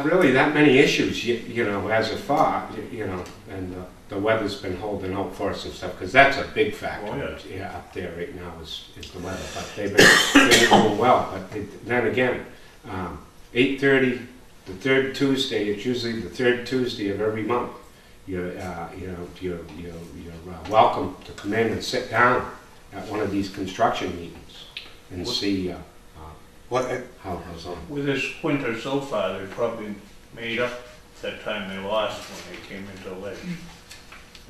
really that many issues, you know, as of far, you know, and the weather's been holding out for us and stuff, because that's a big factor. Oh, yeah, up there right now is the weather, but they've been doing well. But then again, 8:30, the third Tuesday, it's usually the third Tuesday of every month. You're welcome to come in and sit down at one of these construction meetings and see how it goes on. With this winter so far, they probably made up that time they lost when they came into the lake.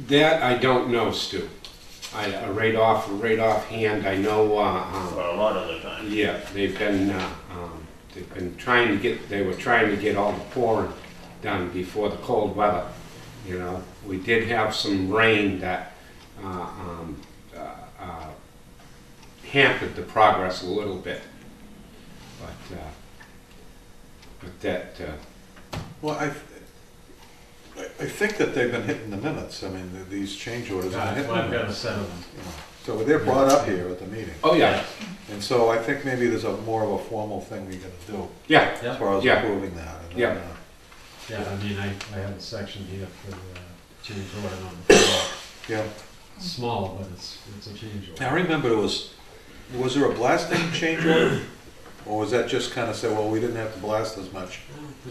That I don't know, Stu. Right offhand, I know. For a lot of the time. Yeah, they've been trying to get. They were trying to get all the pouring done before the cold weather. You know, we did have some rain that hampered the progress a little bit, but that. Well, I think that they've been hitting the minutes. I mean, these change orders are hitting the I've got a minutes. set of them. So they're brought up here at the meeting. Oh yeah, And so I think maybe there's more of a formal thing we gotta do yeah, as far as Yeah. approving that. And then, Yeah. Yeah, I mean, I have a section here for change order number 4. Yeah. It's small, but it's a change order. Now, I remember was there a blasting change order? Or was that just kind of say, well, we didn't have to blast as much,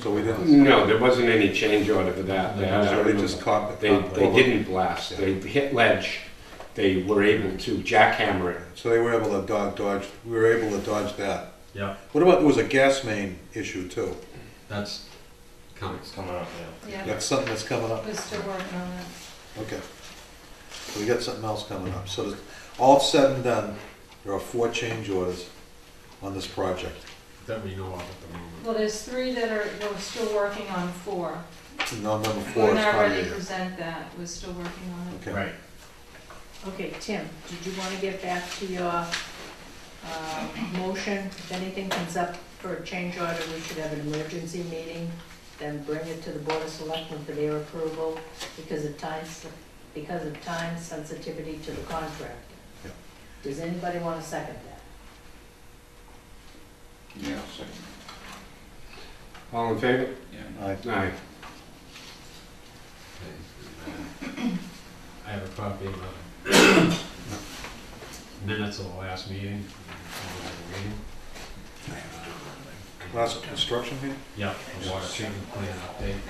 so we didn't? no, there wasn't any change order for that. So they just caught They didn't blast. They hit ledge. They were able to jackhammer it. So they were able to dodge, we were able to dodge that. Yeah, What about, there was a gas main issue too? that's coming. It's coming up, yeah. Yeah, That's something that's coming up? we're still working on that. Okay. So we got something else coming up. So all said and done, there are 4 change orders on this project. That we know of at the moment. Well, there's 3 that we're still working on 4. No, number 4 We're is not part of ready to it. present that, we're still working on it. Okay. Okay, Tim, did you want to get back to your motion? If anything comes up for a change order, we should have an emergency meeting, then bring it to the Board of Selectmen for their approval because of time sensitivity to the contractor. Yeah. Does anybody want to second that? Yeah, second. All in favor? Yeah. Aye. I have a copy of the minutes of the last meeting. Last construction meeting? Yeah, the water treatment plan update.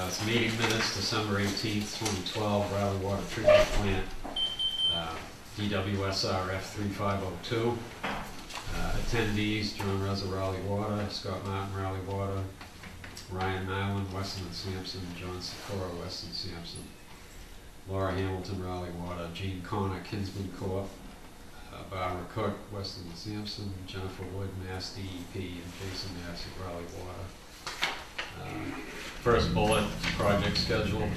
It's meeting minutes, December 18th, 2012, Raleigh Water Treatment Plant, DWSRF 3502. Attendees, John Reza, Raleigh Water, Scott Martin, Raleigh Water, Ryan Nyland, Weston and Sampson, John Sikora, Weston Sampson, Laura Hamilton, Raleigh Water, Gene Connor, Kinsman Co-op, Barbara Cook, Weston and Sampson, Jennifer Wood, Mass DEP, and Jason Massey, Raleigh Water. First bullet, project schedule,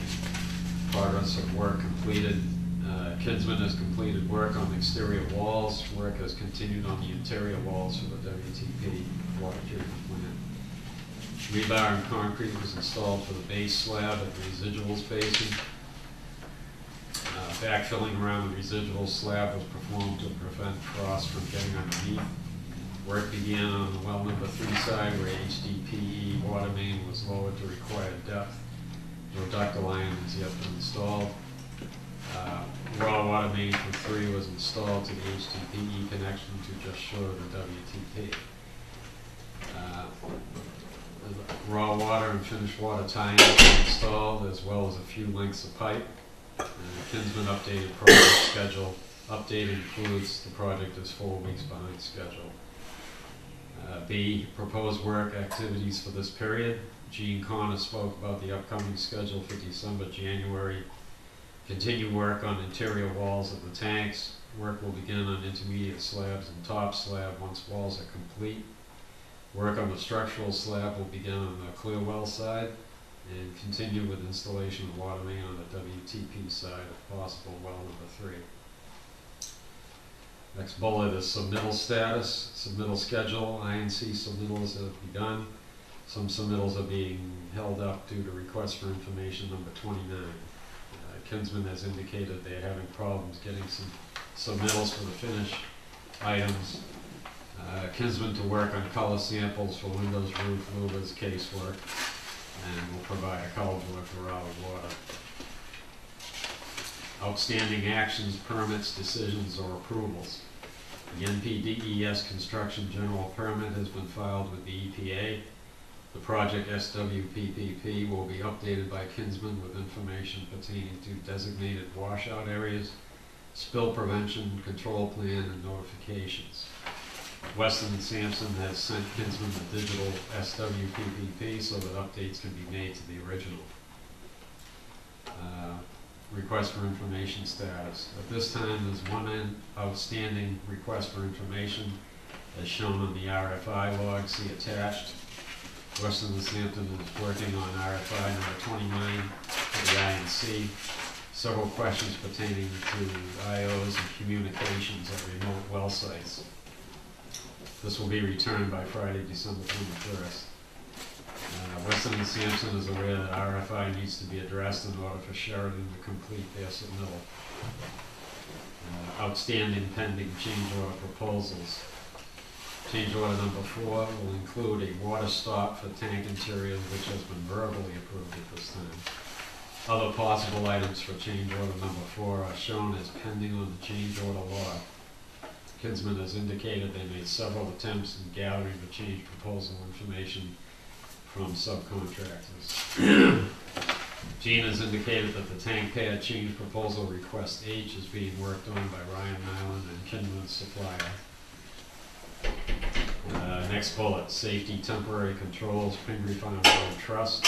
progress of work completed. Kinsman has completed work on the exterior walls. Work has continued on the interior walls for the WTP water treatment plant. Rebar and concrete was installed for the base slab at the residuals basin. Backfilling around the residual slab was performed to prevent frost from getting underneath. Work began on the well number 3 side where HDPE water main was lowered to required depth. No ductile iron has yet been installed. Raw water main from 3 was installed to the HDPE connection to just short of the WTP. Raw water and finished water tie-ins were installed, as well as a few lengths of pipe. Kinsman updated project schedule. Update includes the project is 4 weeks behind schedule. B, proposed work activities for this period. Gene Connor spoke about the upcoming schedule for December, January. Continue work on interior walls of the tanks. Work will begin on intermediate slabs and top slab once walls are complete. Work on the structural slab will begin on the clear well side and continue with installation of water main on the WTP side if possible, well number 3. Next bullet is submittal status, submittal schedule. INC submittals have begun. Some submittals are being held up due to request for information number 29. Kinsman has indicated they're having problems getting some submittals for the finished items. Kinsman to work on color samples for windows, roof, louvers, casework, and will provide a color board for Raleigh Water. Outstanding actions, permits, decisions, or approvals. The NPDES construction general permit has been filed with the EPA. The project SWPPP will be updated by Kinsman with information pertaining to designated washout areas, spill prevention, control plan, and notifications. Weston and Sampson has sent Kinsman the digital SWPPP so that updates can be made to the original. Request for information status. At this time, there's one outstanding request for information as shown on the RFI log, see attached. Weston and Sampson is working on RFI number 29 for the INC. Several questions pertaining to IOs and communications at remote well sites. This will be returned by Friday, December 21st. Weston and Sampson is aware that RFI needs to be addressed in order for Sheridan to complete their submittal. Outstanding pending change order proposals. Change order number 4 will include a water stop for tank interiors, which has been verbally approved at this time. Other possible items for change order number 4 are shown as pending on the change order log. Kinsman has indicated they made several attempts in gathering the change proposal information from subcontractors. Gene has indicated that the tank pad change proposal request H is being worked on by Ryan Nyland and Kinsman's supplier. Next bullet, safety temporary controls, Pingree Farm Road Trust,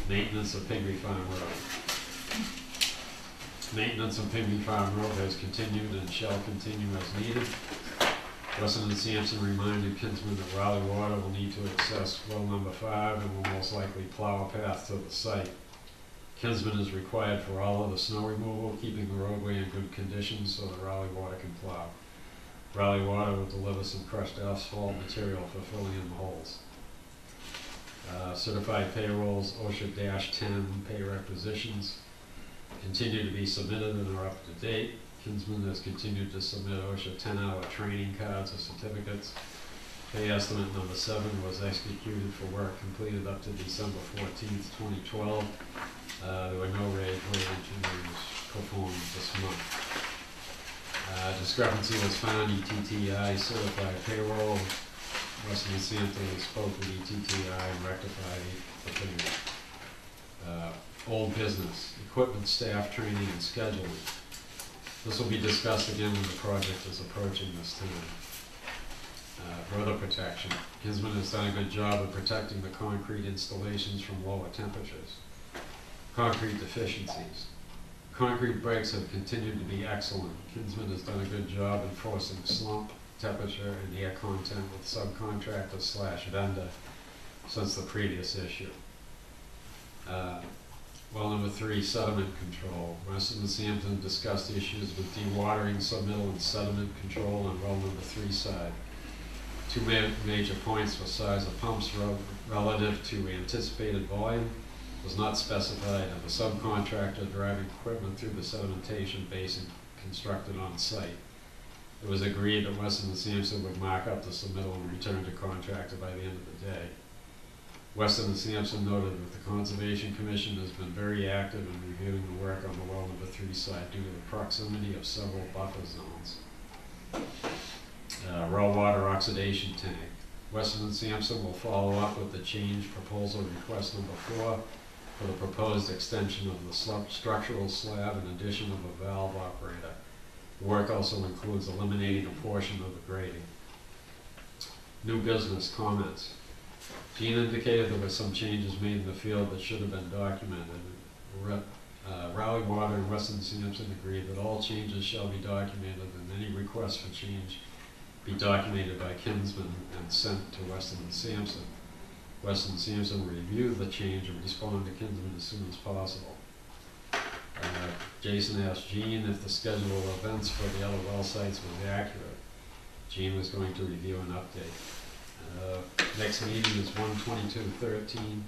maintenance of Pingree Farm Road. Maintenance of Pingree Farm Road has continued and shall continue as needed. Weston and Sampson reminded Kinsman that Raleigh Water will need to access well number 5 and will most likely plow a path to the site. Kinsman is required for all of the snow removal, keeping the roadway in good condition so that Raleigh Water can plow. Raleigh Water will deliver some crushed asphalt material for filling in the holes. Certified payrolls, OSHA-10 pay requisitions continue to be submitted and are up to date. Kinsman has continued to submit OSHA 10-hour training cards or certificates. Pay estimate number 7 was executed for work completed up to December 14th, 2012. There were no rate engineers performed this month. Discrepancy was found, ETTI certified payroll. Weston and Sampson spoke with ETTI and rectified the figure. Old business, equipment, staff training, and scheduling. This will be discussed again when the project is approaching this time. Further protection. Kinsman has done a good job of protecting the concrete installations from lower temperatures. Concrete deficiencies. Concrete breaks have continued to be excellent. Kinsman has done a good job enforcing slump, temperature, and air content with subcontractor/vendor since the previous issue. Well, number 3, sediment control. Weston and Sampson discussed issues with dewatering, submittal, and sediment control on well number 3 side. 2 major points were size of pumps relative to anticipated volume was not specified, and the subcontractor driving equipment through the sedimentation basin constructed on site. It was agreed that Weston and Sampson would mark up the submittal and return to contractor by the end of the day. Weston and Sampson noted that the Conservation Commission has been very active in reviewing the work on the well number 3 site due to the proximity of several buffer zones. Raw water oxidation tank. Weston and Sampson will follow up with the change proposal request number 4 for the proposed extension of the structural slab and addition of a valve operator. The work also includes eliminating a portion of the grading. New business comments. Gene indicated there were some changes made in the field that should have been documented. Raleigh Water and Weston Sampson agreed that all changes shall be documented and any request for change be documented by Kinsman and sent to Weston and Sampson. Weston and Sampson reviewed the change and respond to Kinsman as soon as possible. Jason asked Gene if the schedule of events for the other well sites was accurate. Gene was going to review an update. Next meeting is 1/22/13.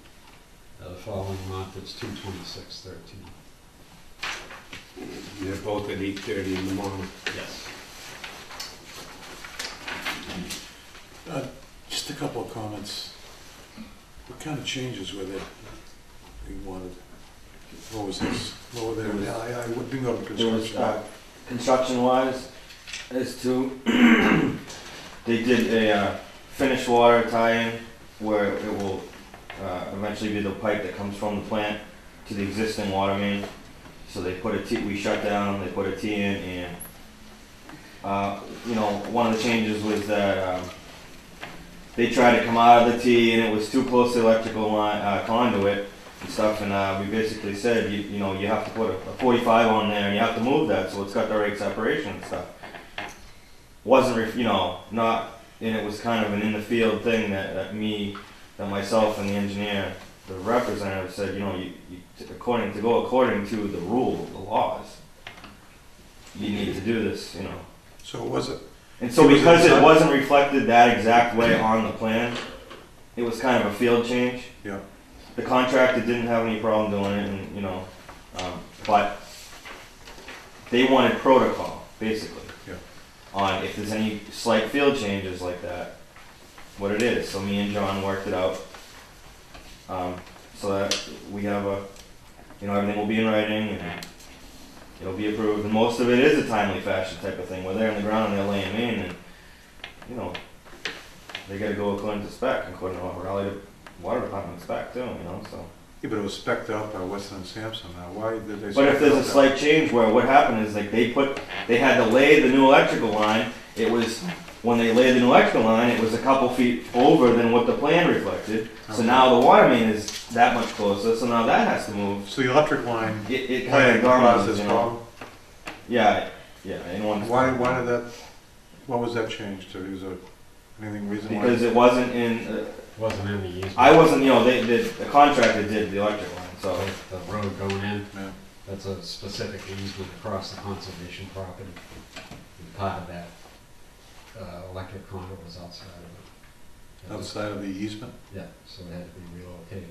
The following month it's 2/26/13. They're both at 8:30 in the morning. Yes. Just a couple of comments. What kind of changes were there we wanted? What was this? What were they? I wouldn't go to There was, construction. construction-wise, is to, they did a finished water tie-in where it will eventually be the pipe that comes from the plant to the existing water main. So they put a T, we shut down, they put a T in, and, you know, one of the changes was that, they tried to come out of the T and it was too close to the electrical line, conduit and stuff, and we basically said, you know, you have to put a 45 on there and you have to move that so it's got the right separation and stuff. Wasn't, you know, not, and it was kind of an in the field thing that myself and the engineer, the representative said, you know, according to the rule, the laws, you need to do this, you know. So was it? And so because it wasn't reflected that exact way on the plan, it was kind of a field change. Yeah. The contractor didn't have any problem doing it, and you know, but they wanted protocol basically. Yeah. On if there's any slight field changes like that, what it is. So me and John worked it out, so that we have a, you know, everything will be in writing and it'll be approved. And most of it is a timely fashion type of thing. Where they're in the ground and they're laying main, and you know, they got to go according to spec, according to what Raleigh Water Department spec too. You know, so. Yeah, but it was spec'd out by Weston and Sampson. Now, why did they? But if there's a spec it out slight change where what happened is like they had to lay the new electrical line. It was, when they laid the new electrical line, it was a couple feet over than what the plan reflected. So Okay. now the water main is that much closer, so now that has to move. So the electric line It kind plan of caused garments, this you know. problem? Yeah, in one. Why did that, what was that changed to? Is there anything reason why? Because it wasn't in, Wasn't in the easement. I wasn't, you know, the contractor did the electric line, so. The road going in, Yeah. that's a specific easement across the conservation property. And part of that electric conduit was outside of it. Outside of the easement? Yeah, so it had to be relocated.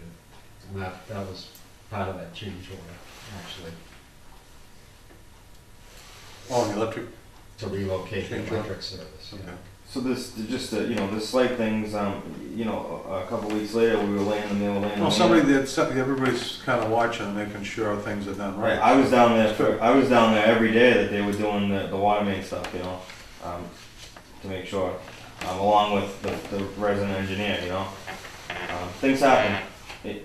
And that was part of that change order, actually, Oh, the electric, to relocate the Change order? electric service. yeah. okay. So this, just, you know, the slight things, you know, a couple weeks later, we were laying the main. Well, somebody did, everybody's kind of watching, making sure things are done Right, right. I was down there every day that they were doing the water main stuff, you know, to make sure, along with the resident engineer, you know. Things happen,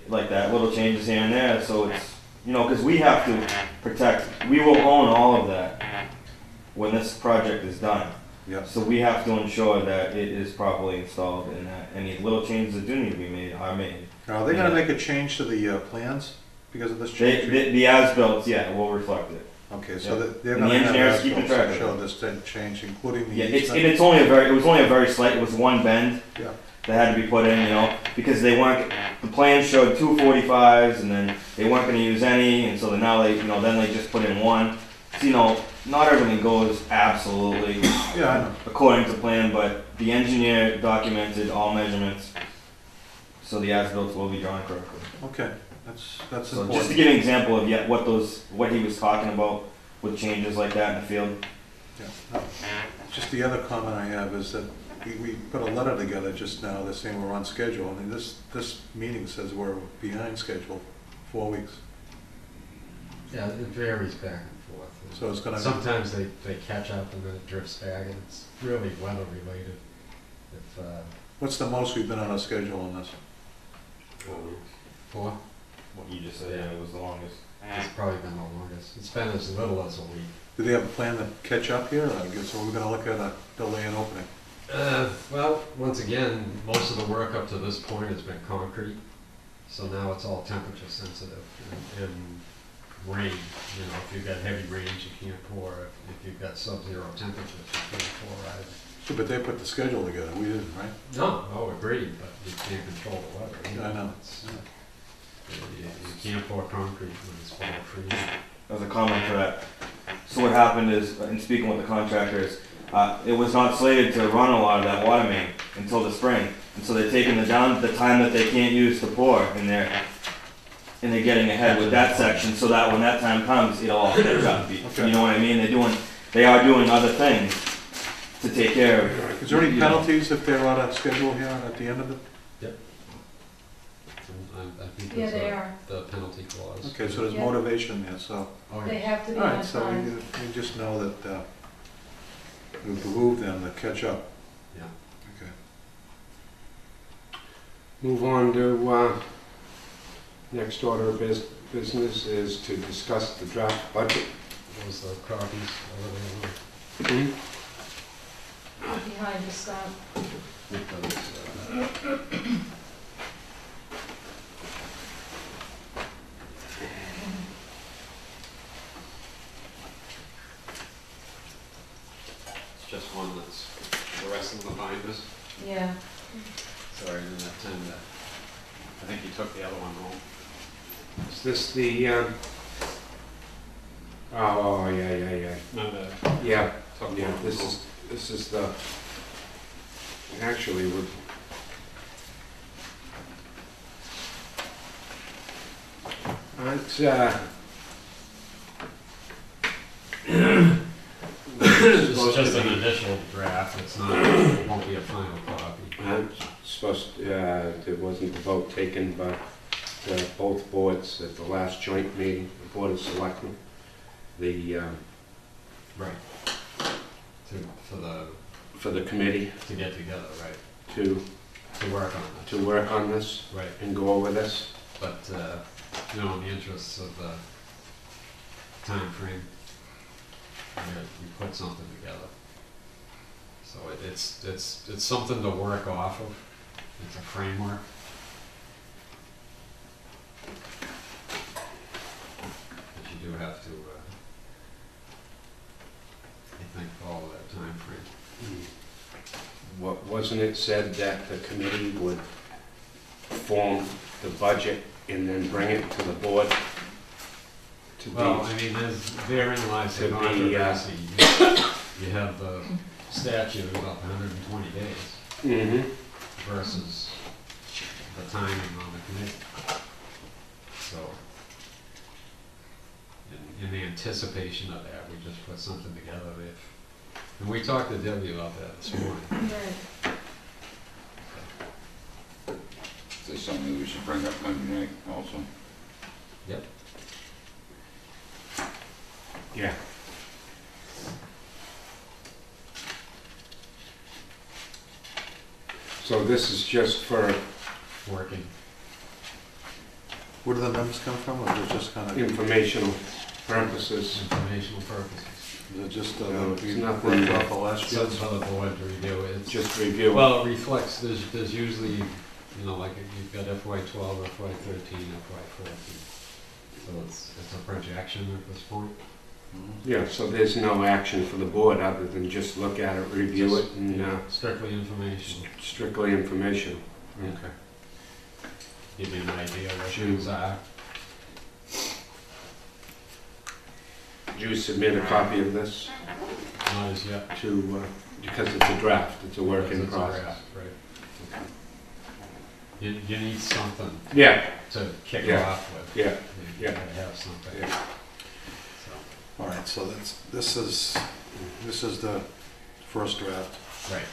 like that, little changes here and there, so it's, you know, because we have to protect, we will own all of that when this project is done. Yeah. So we have to ensure that it is properly installed and that any little changes that do need to be made are made. Now, are they gonna make a change to the plans because of this They, change? the as-built, yeah, will reflect it. Okay, so yeah. they're And the gonna have engineers keep as-bills track to of show it. this change, including the Yeah, easement? it was only a very slight, it was one bend Yeah. that had to be put in, you know, because they weren't, the plan showed 245s and then they weren't gonna use any, and so then now they, you know, then they just put in one. So, you know, not everything goes absolutely Yeah, I know. according to plan, but the engineer documented all measurements, so the as-built will be drawn correctly. Okay, that's So just to important. give an example of yet what he was talking about with changes like that in the field. Yeah. Just the other comment I have is that we put a letter together just now, they're saying we're on schedule, and this meeting says we're behind schedule, 4 weeks. Yeah, it varies back and forth. So it's gonna. Sometimes they catch up and then it drifts back, and it's really weather related. If What's the most we've been on a schedule on this? 4, what you just said, yeah, it was the longest. It's probably been the longest. It's been as little as a week. Do they have a plan to catch up here? I guess, so we're gonna look at a delay in opening. Well, once again, most of the work up to this point has been concrete, so now it's all temperature sensitive. And rain, you know, if you've got heavy rains, you can't pour. If you've got sub-zero temperatures, you can't pour either. Sure, but they put the schedule together, we didn't, right? No, oh, agreed, but you can't control the weather. Yeah, I know. It's, you can't pour concrete when it's below freezing. There was a comment for that. So what happened is, in speaking with the contractors, it was not slated to run a lot of that water main until the spring. And so they're taking the time that they can't use to pour, and they're getting ahead with that section so that when that time comes, it'll all catch up. You know what I mean? They are doing other things to take care of. Is there any penalties if they're out of schedule here at the end of it? I think Yeah, there's they are. the penalty clause. Okay, so there's Yeah. motivation there, so. Oh, They yeah. have to be All on right, so time. we just know that we behoove them to catch up. Yeah. Okay. Move on to, next order of business is to discuss the draft budget. Those are copies over there. Behind the Scott. It's just one that's, the rest of them behind us. Yeah. Sorry, I didn't have time to, I think you took the other one home. Is this the, oh, yeah. No, the. Yeah, top yeah, one. this is the, actually, we're, it's, It's just an initial draft, it's not, it won't be a final copy. supposed, there wasn't a vote taken by both boards at the last joint meeting, the Board of Selectmen. The, Right. for the committee To get together, right, to work on it. work on this Right, and go over this. but, you know, in the interests of the time frame, we put something together. So it's something to work off of, it's a framework. But you do have to, I think, follow that time frame. Wasn't it said that the committee would form the budget and then bring it to the board to Well, I be, mean, therein lies the to be, controversy. You have the statute of about 120 days Mhm. versus the timing on the committee. So, in anticipation of that, we just put something together. And we talked to Debbie about that this morning. Right. Is there something we should bring up Monday night also? Yep. Yeah. So this is just for Working. Where do the numbers come from, or is it just kind of, informational purposes. Informational purposes. is it just, No, it's we nothing. worked off the last year? Something for the board to review. It's Just review. Well, it reflects, there's usually, you know, like you've got FY12, FY13, FY14. So it's a projection at this point. Yeah, so there's no action for the board other than just look at it, review it, and Strictly informational. strictly informational. Yeah. Okay. Give you an idea what Sure. things are. Did you submit a copy of this Not as yet. to, because it's a draft, it's a work in It's a process? draft, Right. You need something Yeah, to kick Yeah. off with. yeah, You yeah. gotta have something. yeah. All right, so this is the first draft. So, right.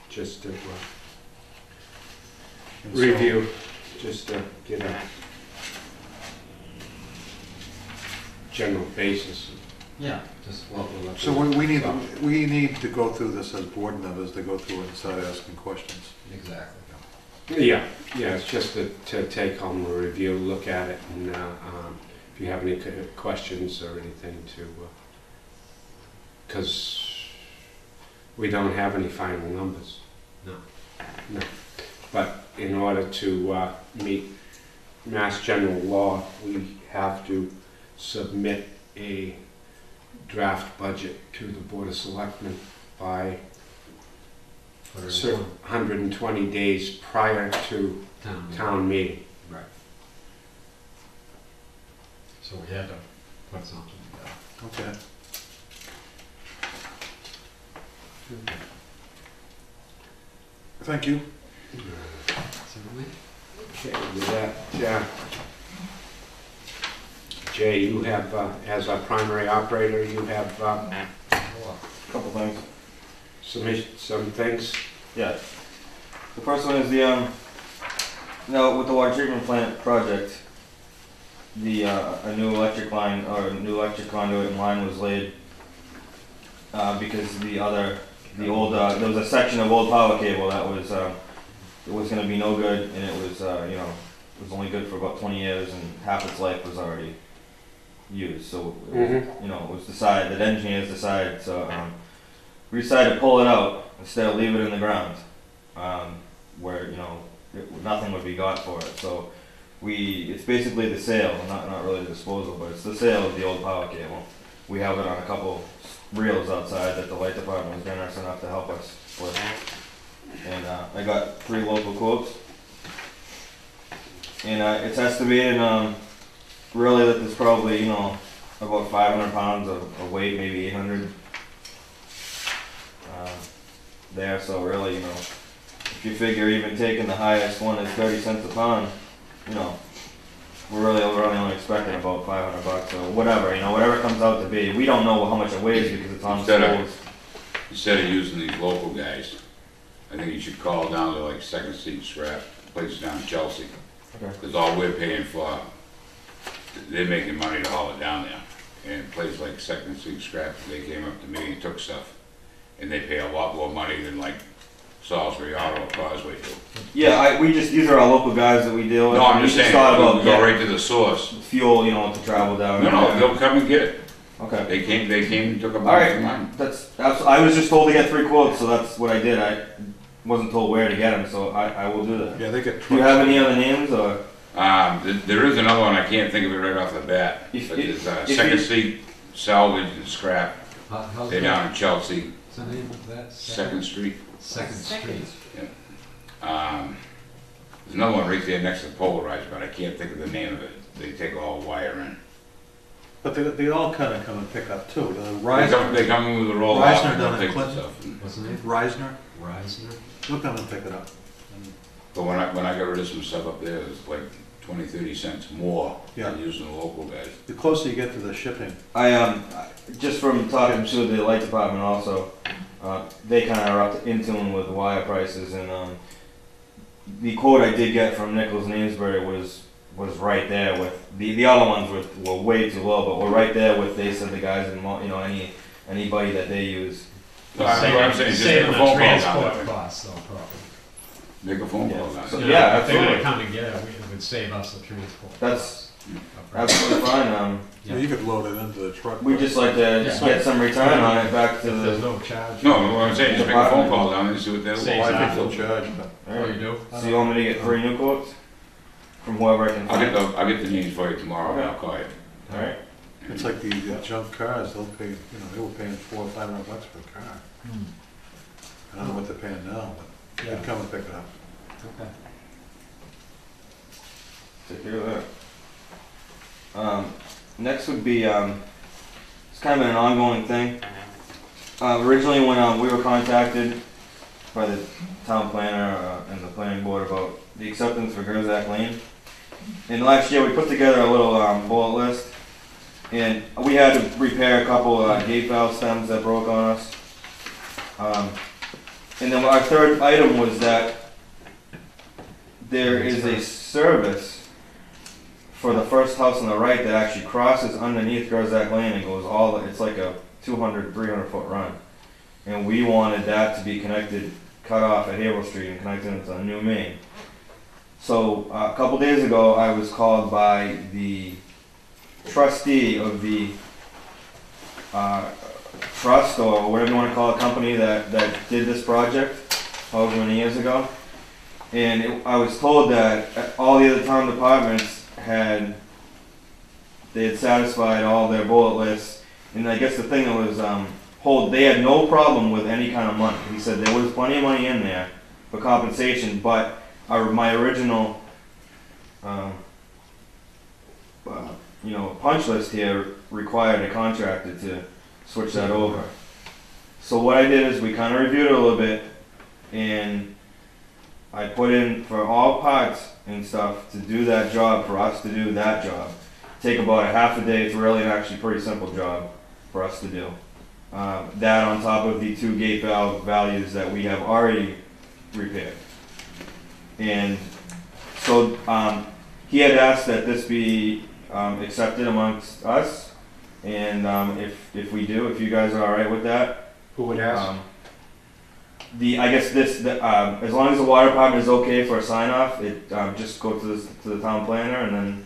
Just to And so- review, just to get a general basis. Yeah, just what we're looking So we need to go through this as board members, to go through it and start asking questions. Exactly. Yeah, it's just to take home a review, look at it, and if you have any questions or anything to, because we don't have any final numbers. No. No. But in order to meet Mass General Law, we have to submit a draft budget to the Board of Selectmen by 120 days prior to town meeting. Right. So we had to put something together. Okay. Thank you. Certainly. Okay, with that, Jay, you have, as our primary operator, you have Couple things. some things. Yeah. The first one is now with the water treatment plant project, a new electric line or a new electric conduit and line was laid because there was a section of old power cable that was it was going to be no good, and it was it was only good for about 20 years, and half its life was already used. So it was, it was decided that engineers decided we decided to pull it out instead of leave it in the ground, where nothing would be got for it. So it's basically the sale, not really the disposal, but it's the sale of the old power cable. We have it on a couple reels outside that the light department was generous enough to help us with, and I got 3 local quotes, and it's estimated really that there's probably about 500 pounds of weight, maybe 800. There, so really, if you figure even taking the highest one is 30 cents a pound, we're really only expecting about 500 bucks or whatever, whatever it comes out to be. We don't know how much it weighs because it's on schools. Instead of using these local guys, I think you should call down to like Second Street Scrap, place down in Chelsea. Okay. Because all we're paying for, they're making money to haul it down there. And a place like Second Street Scrap, they came up to me and took stuff. And they pay a lot more money than like Salisbury Auto or Causeway do. Yeah, these are our local guys that we deal with. No, I'm just saying, thought about go right to the source. fuel, to travel down. No, they'll come and get it. Okay. They came and took a All bunch right. of mine. I was just told to get 3 quotes, so that's what I did. I wasn't told where to get them, so I will do that. Yeah, they get. Do you have any other names or? There is another one, I can't think of it right off the bat. If- But if- it's if Second you- Street Salvage and Scrap. How's They're that? down in Chelsea, What's the name of that? Second Street. Second Street. There's another one right there next to Polarized, but I can't think of the name of it. They take all wire in. But they all kind of come and pick up too. The They come in with a roll Reisner out and down they'll in take the Clinton. stuff. What's the name? Reisner, Reisner. they'll come and pick it up. But when I got rid of some stuff up there, it was like 20, 30 cents more Yeah. than using the local guys. The closer you get to the shipping, I just from talking to the light department also, they kind of are up in tune with the wire prices, and the quote I did get from Nichols and Amesbury was right there with the other ones were way too low, but we're right there with they said the guys in anybody that they use. That's what I'm saying, just make Saving a the phone call down transport there. costs though, probably. Make a phone call Yeah. down So, there. yeah, If they're gonna absolutely. come and get it, it would save us the transport. That's costs. absolutely fine. Yeah. you could load it into the truck. We just like to Yeah. get some return on it back to If there's the. no charge. No, what I'm saying, just make a phone call down there and see what they're. Say Well, I think exactly. they'll charge, but Oh, you do? So you want me to get 3 new quotes from whoever I can find? I'll get the names for you tomorrow and I'll call you. All right. it's like the junk cars, they'll pay, they were paying $400 or $500 for a car. I don't know what they're paying now, but Yeah. they'd come and pick it up. Okay. Take care of that. Next would be, it's kind of an ongoing thing. Originally when we were contacted by the town planner and the planning board about the acceptance for Gerzak Lane. And last year we put together a little bullet list, and we had to repair a couple gate valve stems that broke on us. And then our third item was that there is a service for the first house on the right that actually crosses underneath Gerzak Lane and goes it's like a 200, 300 foot run. And we wanted that to be connected, cut off at Havel Street and connected into a new main. So a couple days ago, I was called by the trustee of the trust, or whatever you want to call it, company that did this project however many years ago. And I was told that all the other town departments had satisfied all their bullet lists. And I guess the thing that was they had no problem with any kind of money. He said there was plenty of money in there for compensation, but my original punch list here required a contractor to switch that over. So what I did is we kind of reviewed it a little bit, and I put in for all parts and stuff to do that job, for us to do that job. Take about a half a day. It's really actually a pretty simple job for us to do. That on top of the 2 gate valve values that we have already repaired. And so he had asked that this be accepted amongst us, and if we do, if you guys are all right with that. Who would ask? I guess as long as the water department is okay for a sign off, it just go to the town planner, and then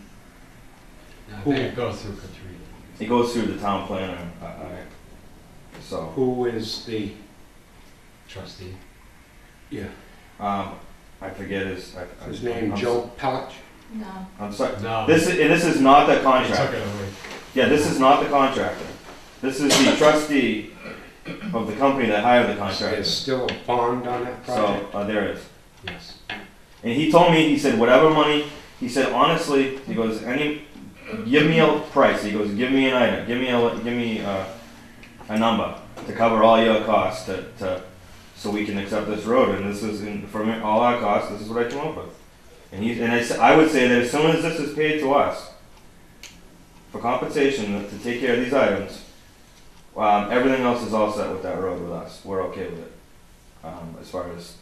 I think it goes through Katrina. it goes through the town planner. So Who is the, Trustee. yeah, I forget his name, I'm Joe Pellich? No. I'm sorry. No. This is not the They took contractor. it away. Yeah, this is not the contractor. This is the trustee of the company that hired the contractor. There's still a bond on that project? So there is. Yes. And he told me, he said, whatever money, he said, honestly, he goes, give me a price. He goes, give me an item, give me a number to cover all your costs so we can accept this road. And this is, for all our costs, this is what I came up with. And I would say that as soon as this is paid to us for compensation to take care of these items, everything else is all set with that road with us. We're okay with it, as far as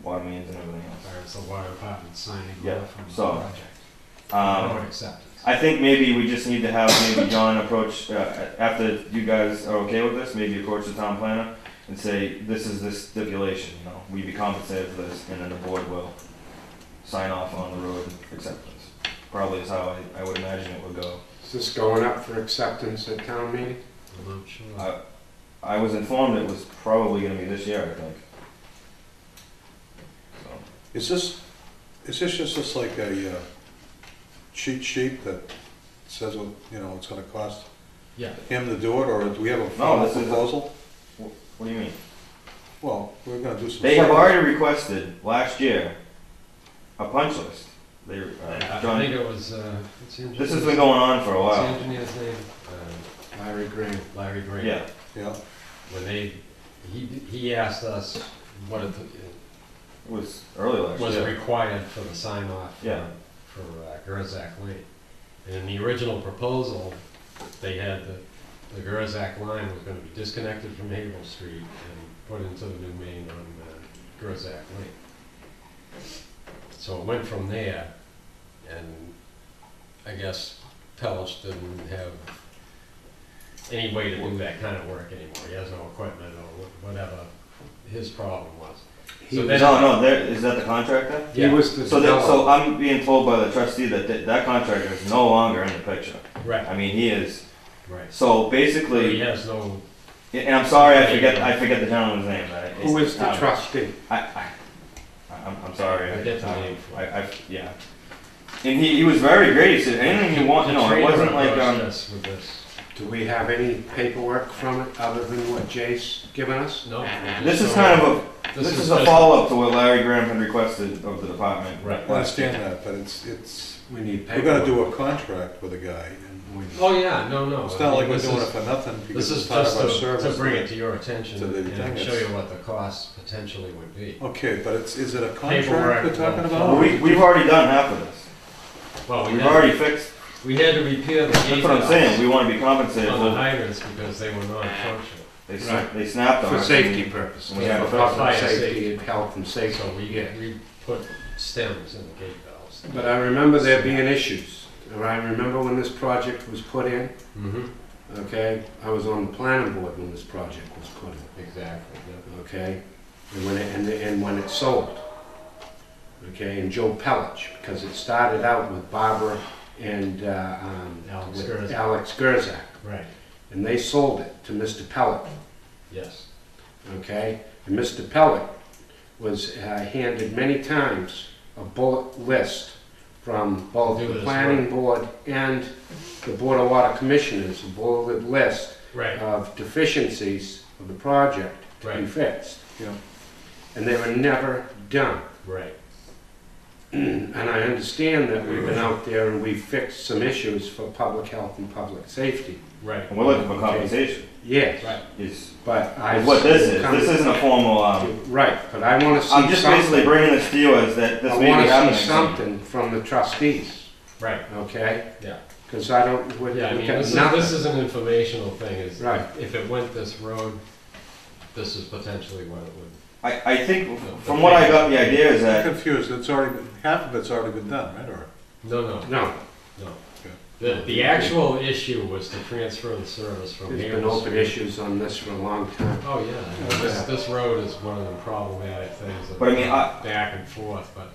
water mains and everything else. There's the water department signing Yeah, off on the so, project. Road acceptance. I think maybe we just need to have maybe John approach, after you guys are okay with this, maybe approach the town planner and say, this is this stipulation, we be compensated for this, and then the board will sign off on the road acceptance. Probably is how I would imagine it would go. Is this going up for acceptance at town meeting? I'm not sure. I was informed it was probably gonna be this year, I think. So. Is this just like a cheat sheet that says what, it's gonna cost Yeah. him to do it, or do we have a No, final this is a- proposal? What do you mean? Well, we're gonna do some. They have already requested last year a punch list. They, I John, think it was, what's the engineer? this has been going on for a What's the while. engineer's name? Larry Graham. Larry Green. Yeah, Yeah, When he asked us what it was early last was year. required for the sign off Yeah. for Gerzak Lane. And in the original proposal, they had the Gerzak line was going to be disconnected from Havel Street and put into the new main on Gerzak Lane. So it went from there, and I guess Pellich didn't have any way to do that kind of work anymore. He has no equipment or whatever his problem was. So then, No, is that the contractor? He yeah, was the So developer. I'm being told by the trustee that contractor is no longer in the picture. right, I mean, he is. right. So So he basically, has no, and I'm sorry, I forget the gentleman's name. Who is the trustee? I'm sorry. I get the name for it. Yeah. And he was very great. He said anything you want. The It trainer wasn't like process with this. Do we have any paperwork from it other than what Jay's given us? No. This is kind of this is a just- follow up to what Larry Graham had requested of the department. Right. I understand that, but it's, We need we're paperwork. gonna do a contract with a guy, and Oh, yeah, no. it's I not mean, like we're this doing is- it for nothing, This because is it's part just of our service. to bring it to your attention to the and thing. show you what the cost potentially would be. Okay, but is it a Paperwork, contract we're talking well, Well, about? we've already done half of this. Well, We've already fixed. we had to repair the gate That's what I'm saying. We want to be compensated on the for. hydrants because they were non-functional. They snapped on For us. safety purposes. We had For to- public Fire safety and health and safety. So we put stems in the gate valves. But I remember there being issues. I remember when this project was put in, Mm-hmm. okay? I was on the planning board when this project was put in, Exactly, yeah. okay? And when it sold. okay, and Joe Pellich, because it started out with Barbara and Alex with Gerzak. Alex Gerzak, Right, and they sold it to Mr. Pellich, yes. okay? And Mr. Pellich was handed many times a bullet list from both Do the this planning board and the Board of Water Commissioners, a bulleted list Right, of deficiencies of the project to be right, fixed. Yeah. And they were never done. right. And I understand that we've been out there and we've fixed some issues for public health and public safety. Right, And we're looking for compensation, Yes, right. is but I. what this is. This isn't a formal, Right, but I want to see I'm just basically something. bringing this to you as that this I may want be to happening. see something from the trustees, Right, okay? yeah. Because I don't, we Yeah, I mean, got this nothing. is an informational thing, is Right. if it went this road, this is potentially what it would. I think, from what I got, the idea is I'm that, confused, it's already, half of it's already been done, right, or? No, No, the actual issue was to transfer the service from there's here. been to open Street. issues on this for a long time. Oh, yeah, this road is one of the problematic things. that But I mean, back and forth, but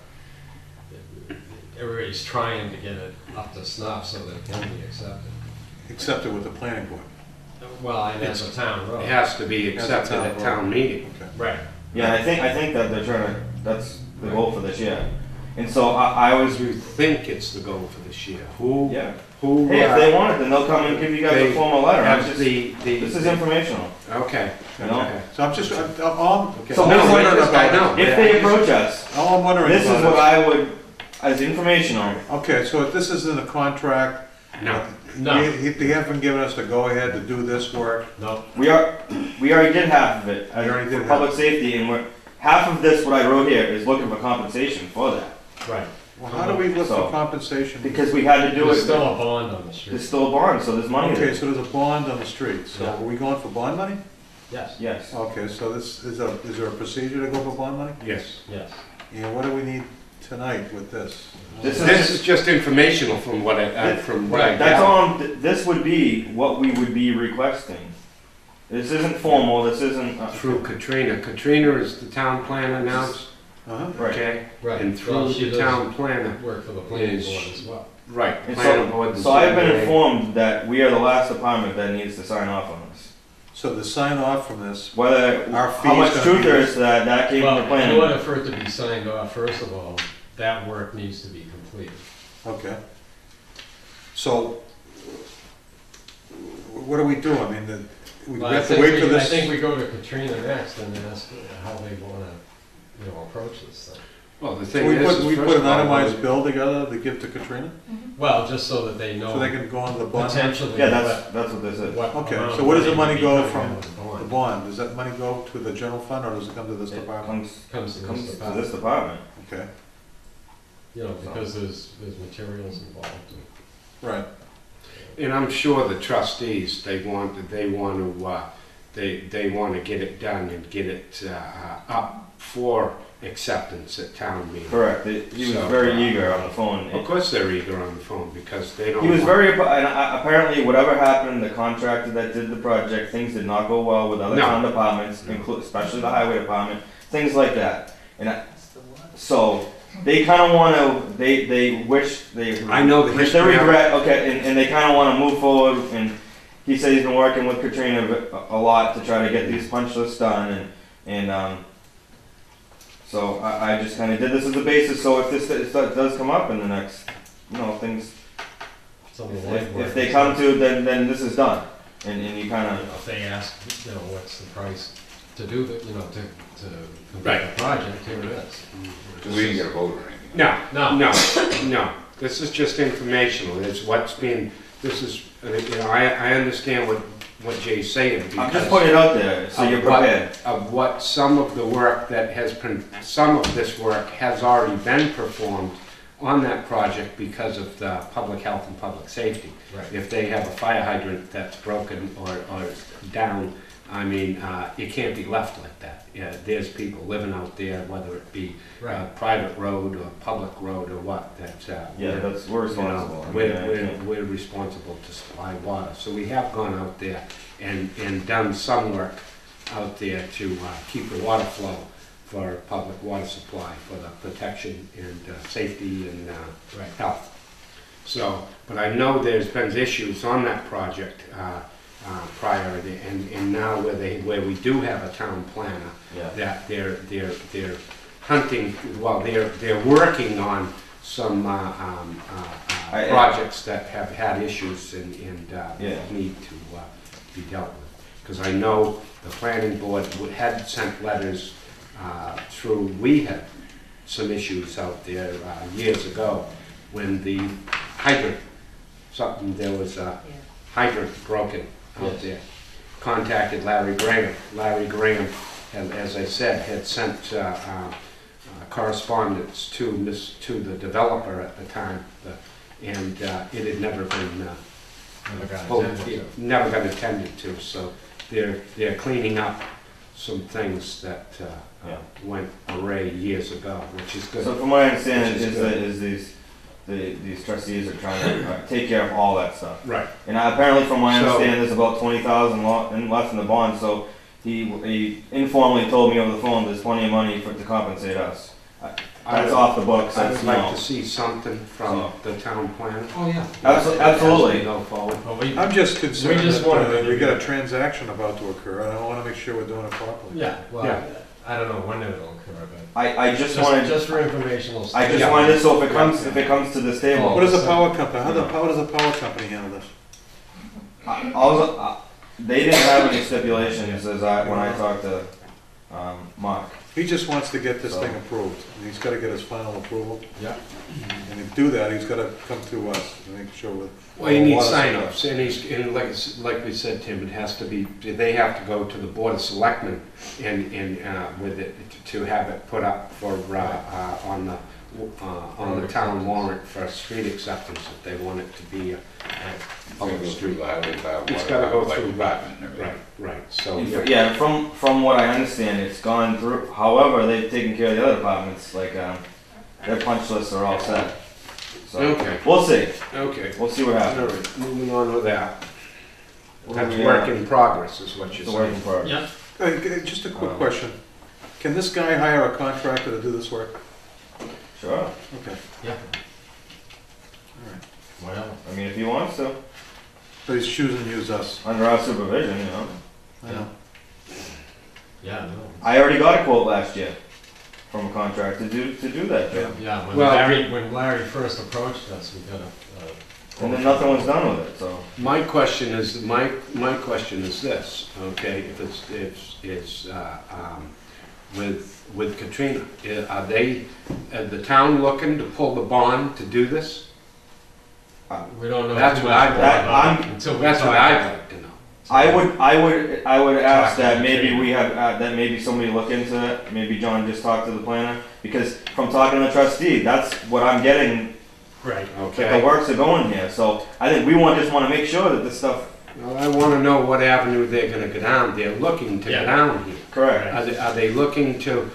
everybody's trying to get it up to snuff so that it can be accepted. Accepted with the planning board. Well, and as a town It road. has to be accepted town at vote. town meeting. Okay. Right, yeah, I think that they're trying to, that's the goal for this year. And so I was, You think it's the goal for this year. Who, yeah. who, Hey, if they want it, then they'll come and give you guys a They formal letter. I'm has just, the, this is informational, okay. you know? Okay. So I'm just, all, Okay. So No, basically- I just- I know. If they approach us, all I'm wondering this is about what I would, as informational, Okay, so if this isn't a contract, No, no, they haven't given us the go-ahead to do this work. no, we already did half of it, You already did for public safety, and half of this, what I wrote here, is looking for compensation for that. right. Well, how do we look So- for compensation? Because we had to do There's it, still a bond on the street. there's still a bond, so there's money Okay, there. so there's a bond on the street, so Yeah. are we going for bond money? Yes, Yes. Okay, so is there a procedure to go for bond money? yes. yes. And what do we need tonight with this? This is just informational from what from what I That's gather. all, this would be what we would be requesting. This isn't formal, this isn't, Through Katrina. Katrina is the town planner now, Uh-huh. right. okay? Right. And Well, through she the does town planner, work for the planning is- board as well. right, And planner board. and So I've been ZBA. informed that we are the last department that needs to sign off on this. So the sign off from this, Whether, Our how much fee's gonna truth be- there is to that, that came from the Well, in planning. order for it to be signed off, first of all, that work needs to be completed. okay. So, what do we do? I mean, we Well, I have to think wait for we- I this? think we go to Katrina next and ask how they wanna, approach this thing. Well, the So thing we is, put, we first put an of all, itemized bill together to give to Katrina, Well, just so that they know so they can go on the bond? potentially Yeah, what, that's what this is. what. Okay, amount so of where does the money money would go be from coming out of the The bond. bond, does that money go to the general fund, or does it come to this It department? Comes to comes this to department, this department. Okay, because there's materials involved. right. And I'm sure the trustees, they want to get it done and get it up for acceptance at town meeting. Correct. He was So, very eager on the phone. Of course they're eager on the phone because they don't. He was want- very, and apparently whatever happened, the contractor that did the project, things did not go well with other No. town departments, especially the highway department, things like that. So, they kinda wanna, they wish, they. I know the wish they history of it. regret, okay, and they kinda wanna move forward, and he said he's been working with Katrina a lot to try to get these punch lists done, so I just kinda did this as a basis, so if this does come up in the next, things, Some of the if legwork they is come done. to, then this is done, and you kinda, If they ask, what's the price to do the, to complete Right. the project, here it is. We didn't get a vote or anything. No, No. no. This is just informational. It's what's being, this is, I understand what Jay's saying. I'm because just putting it out there, so you're of what- prepared. Of what some of the work that has been, some of this work has already been performed on that project because of the public health and public safety. Right. If they have a fire hydrant that's broken or down, I mean, it can't be left like that. Yeah, there's people living out there, whether it be a Right. private road or public road or what, we're Responsible. I mean, I we're, can't- we're responsible to supply water. So we have gone out there and done some work out there to keep the water flow for public water supply, for the protection and safety and Right. health. So, but I know there's been issues on that project prior, and now where we do have a town planner, Yeah. that they're hunting, well, they're working on some projects that have had issues and Yeah. need to be dealt with. Because I know the planning board had sent letters through, we had some issues out there years ago when the hydrant, there was a Yeah. hydrant broken out Yes. there. Contacted Larry Graham. Larry Graham, as I said, had sent correspondence to the developer at the time, and it had never been Never got pulled- attended it never got attended to. So they're cleaning up some things that Yeah. went array years ago, which is good. So from what I understand Which is is these trustees are trying to take care of all that stuff. Right. And apparently from what I So- understand, there's about 20,000 left in the bond, so he informally told me over the phone, there's plenty of money to compensate us. That's off the books, I that's, would you like know. to see something from So- the town planner. Oh, yeah. Absolutely. As we go forward. Well, we, I'm just concerned We just that wanted to we got a do- transaction about to occur, and I wanna make sure we're doing it properly. yeah, well, Yeah. I don't know when it'll occur, but I just wanted, just for informational stuff. I just Yeah. wanted, so if it comes to this table, What is a power company, how does a power company handle this? they didn't have any stipulations when I talked to, Mark. He just wants to get this So- thing approved, and he's gotta get his final approval, Yeah. and to do that, he's gotta come to us to make sure with. Well, you need Water supply. sign-offs, and like we said, Tim, it has to be, they have to go to the Board of Selectmen and with it, to have it put up for, on the town warrant for street acceptance, if they want it to be a Gotta public go through street. the highway department. It's gotta go water through, department and everything. Right, so, Yeah, from what I understand, it's gone through, however, they've taken care of the other departments, like, their punch lists are all set. So, Okay. we'll see, okay. we'll see what All happens. right, moving on with that. That's Yeah. work in progress, is what you're It's a work in saying. progress. Yeah. Hey, just a quick question, can this guy hire a contractor to do this work? Sure, Okay, Yeah. all right, Well, I mean, if he wants to, but he's choosing to use us, under our supervision, you know. I know. yeah, no. I already got a quote last year from a contractor to do that job, Yeah, Well, when Larry first approached us, we got and then nothing was done with it, so. My question is, my question is this, okay, if it's with Katrina, are the town looking to pull the bond to do this? we don't know That's too what much I'd more like- about I'm- it until we That's talk what about I'd it. like to know. I would ask Talk to that maybe Katrina. we have, that maybe somebody look into it, maybe John just talk to the planner, because from talking to the trustee, that's what I'm getting, Right. that the Okay, works are going here, so I think we just wanna make sure that this stuff, well, I wanna know what avenue they're gonna go down, they're looking to Yeah. go down here. correct. Are they looking to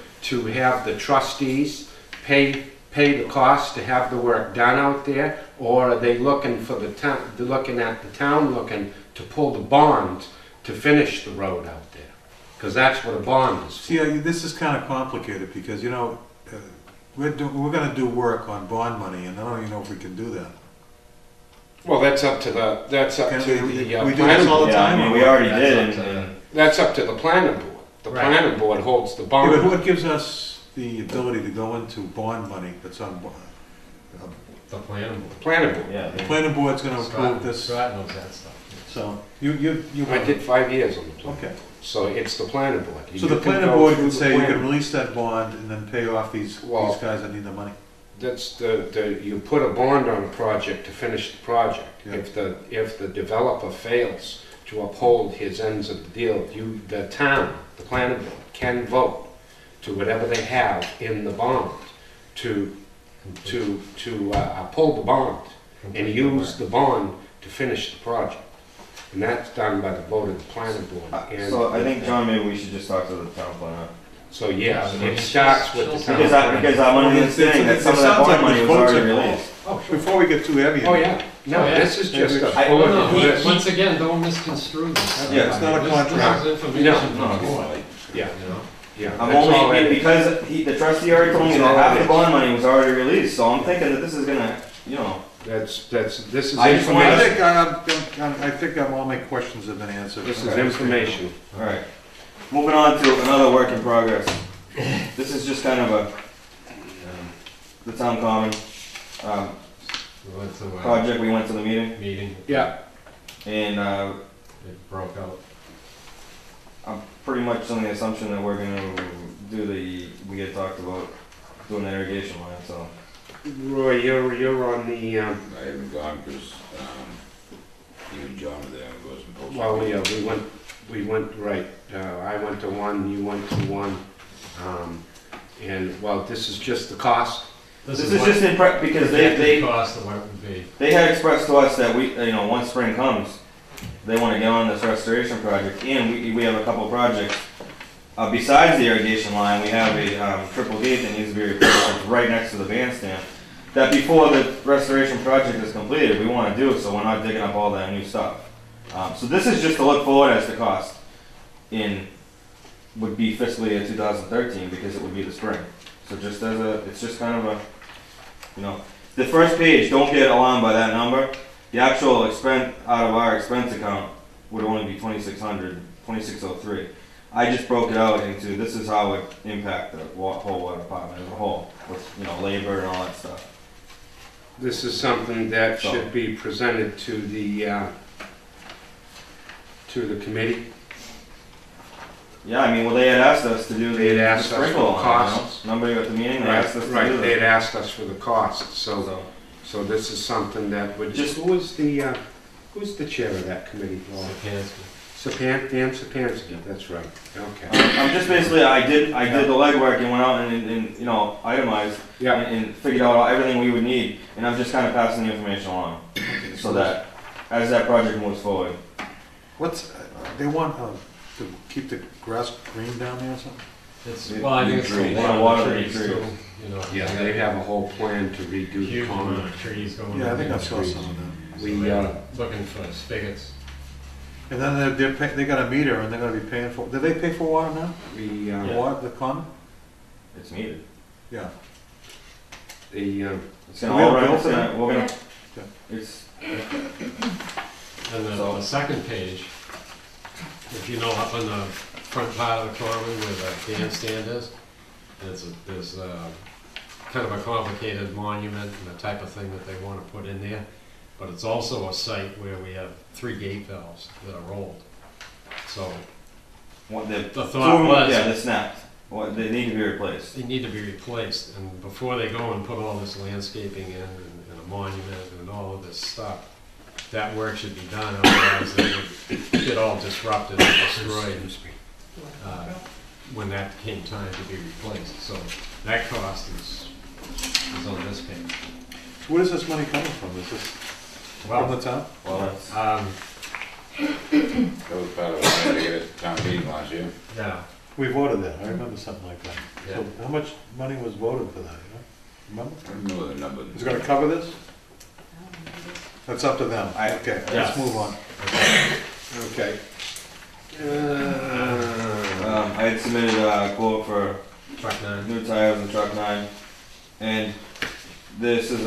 have the trustees pay the cost to have the work done out there? Or are they looking for the town, they're looking at the town looking to pull the bond to finish the road out there? Because that's what a bond is for. See, this is kinda complicated, because, you know, we're gonna do work on bond money, and I don't even know if we can do that. Well, that's up to the Can we do this planning all board. the Yeah, I time, mean, or we what? already That's did, up to and That's up to the planning board. The Right. planning board holds the Yeah, bond. but what gives us the ability to go into bond money that's on, The planning board. Planning board. yeah. the planning board's gonna approve this, Scott knows that stuff. so, you. I did 5 years on the planning. Okay, So it's the planning board. so the You can planning go board through would the say you planning can release that bond and then pay off these Well- guys that need the money. That's you put a bond on a project to finish the project. Yeah. If the developer fails to uphold his ends of the deal, the town, the planning board, can vote to whatever they have in the bond to pull the bond and use the bond to finish the project. And that's done by the vote of the planning board. And- So I think, John, maybe we should just talk to the town planner. So yes, Yeah, it starts with the town. Because I'm under the understanding that some of that It sounds like bond money there's was votes already involved. released. Oh, sure. Before we get too heavy. Oh, yeah. No, Oh, yeah. this is just a. I- forward- No, He- once again, don't misconstrue this. Yeah, it's not a This- contract. This is information No, from the board, Yeah. you know? Yeah, I'm that's all only, it is. because the trustee already told me That's that all half it the is. bond money was already released, so I'm thinking that this is gonna, you know, This is I just wanted information. I think all my questions have been answered. This is information. alright. Moving on to another work in progress. This is just kind of the town common, We went to a project, we went to the meeting, meeting, Yeah, and, it broke out. I'm pretty much on the assumption that we're gonna do we had talked about doing the irrigation line, so. Roy, you're on the, I haven't gone because, even John was there, it wasn't supposed to. well, yeah, we went, right, I went to one, you went to one, and, well, this is just the cost. This is just in prep, because they Cost of what it would be. They had expressed to us that we, once spring comes, they wanna get on this restoration project, and we have a couple projects. Besides the irrigation line, we have a, triple gate that needs to be replaced, it's right next to the bandstand. That before the restoration project is completed, we wanna do, so we're not digging up all that new stuff. So this is just to look forward as to cost would be fiscal year 2013, because it would be the spring. So just it's just kind of the first page, don't get alarmed by that number. The actual expense out of our expense account would only be 2,600, 2,603. I just broke it out into, this is how it impact the whole water department as a whole, with, labor and all that stuff. This is something that So- should be presented to the committee. Yeah, I mean, well, they had asked us to do They had the asked us for sprinkle the line, costs. Remember at the meeting, they asked us to Right, do they had that. asked us for the cost, so this is something that would, Just- who's the chair of that committee? Dan Sapansky, that's right, okay. I'm just basically, I did the legwork and went out and itemized Yeah, and figured out everything we would need, and I'm just kind of passing the information along, so that as that project moves forward. They want, to keep the grass green down there or something? It's, well, I think it's Trees. the Water water the trees trees. too, you know. yeah, they have a whole plan to redo the Huge amount common. of trees going. Yeah, I think in. I saw some of that. So We, they're looking for spigots. And then they got a meter and they're gonna be paying for, do they pay for water now? We, The water, the common? It's needed. Yeah. the, It's Do gonna we have all a run, bill it's for gonna, that? we're gonna, Yeah. it's, And So- the second page, if you know up on the front part of the corner where the bandstand is, there's kind of a complicated monument and the type of thing that they want to put in there. But it's also a site where we have 3 gate valves that are old. So what the the, thought was, yeah, they snapped. What, they need to be replaced. they need to be replaced, and before they go and put all this landscaping in and a monument and all of this stuff, that work should be done, otherwise they would get all disrupted and destroyed when that came time to be replaced. So that cost is on this page. Where is this money coming from? Is this from Well, the town? Well, that's, That was part of the plan to get it town meeting last year. yeah, We voted that, I remember something like that. yeah. So how much money was voted for that, Remember? I don't know the number. Is it gonna cover this? That's up to them. Okay, let's Yes. move on. okay. I had submitted a quote for Truck 9. new tires and truck 9, and this is,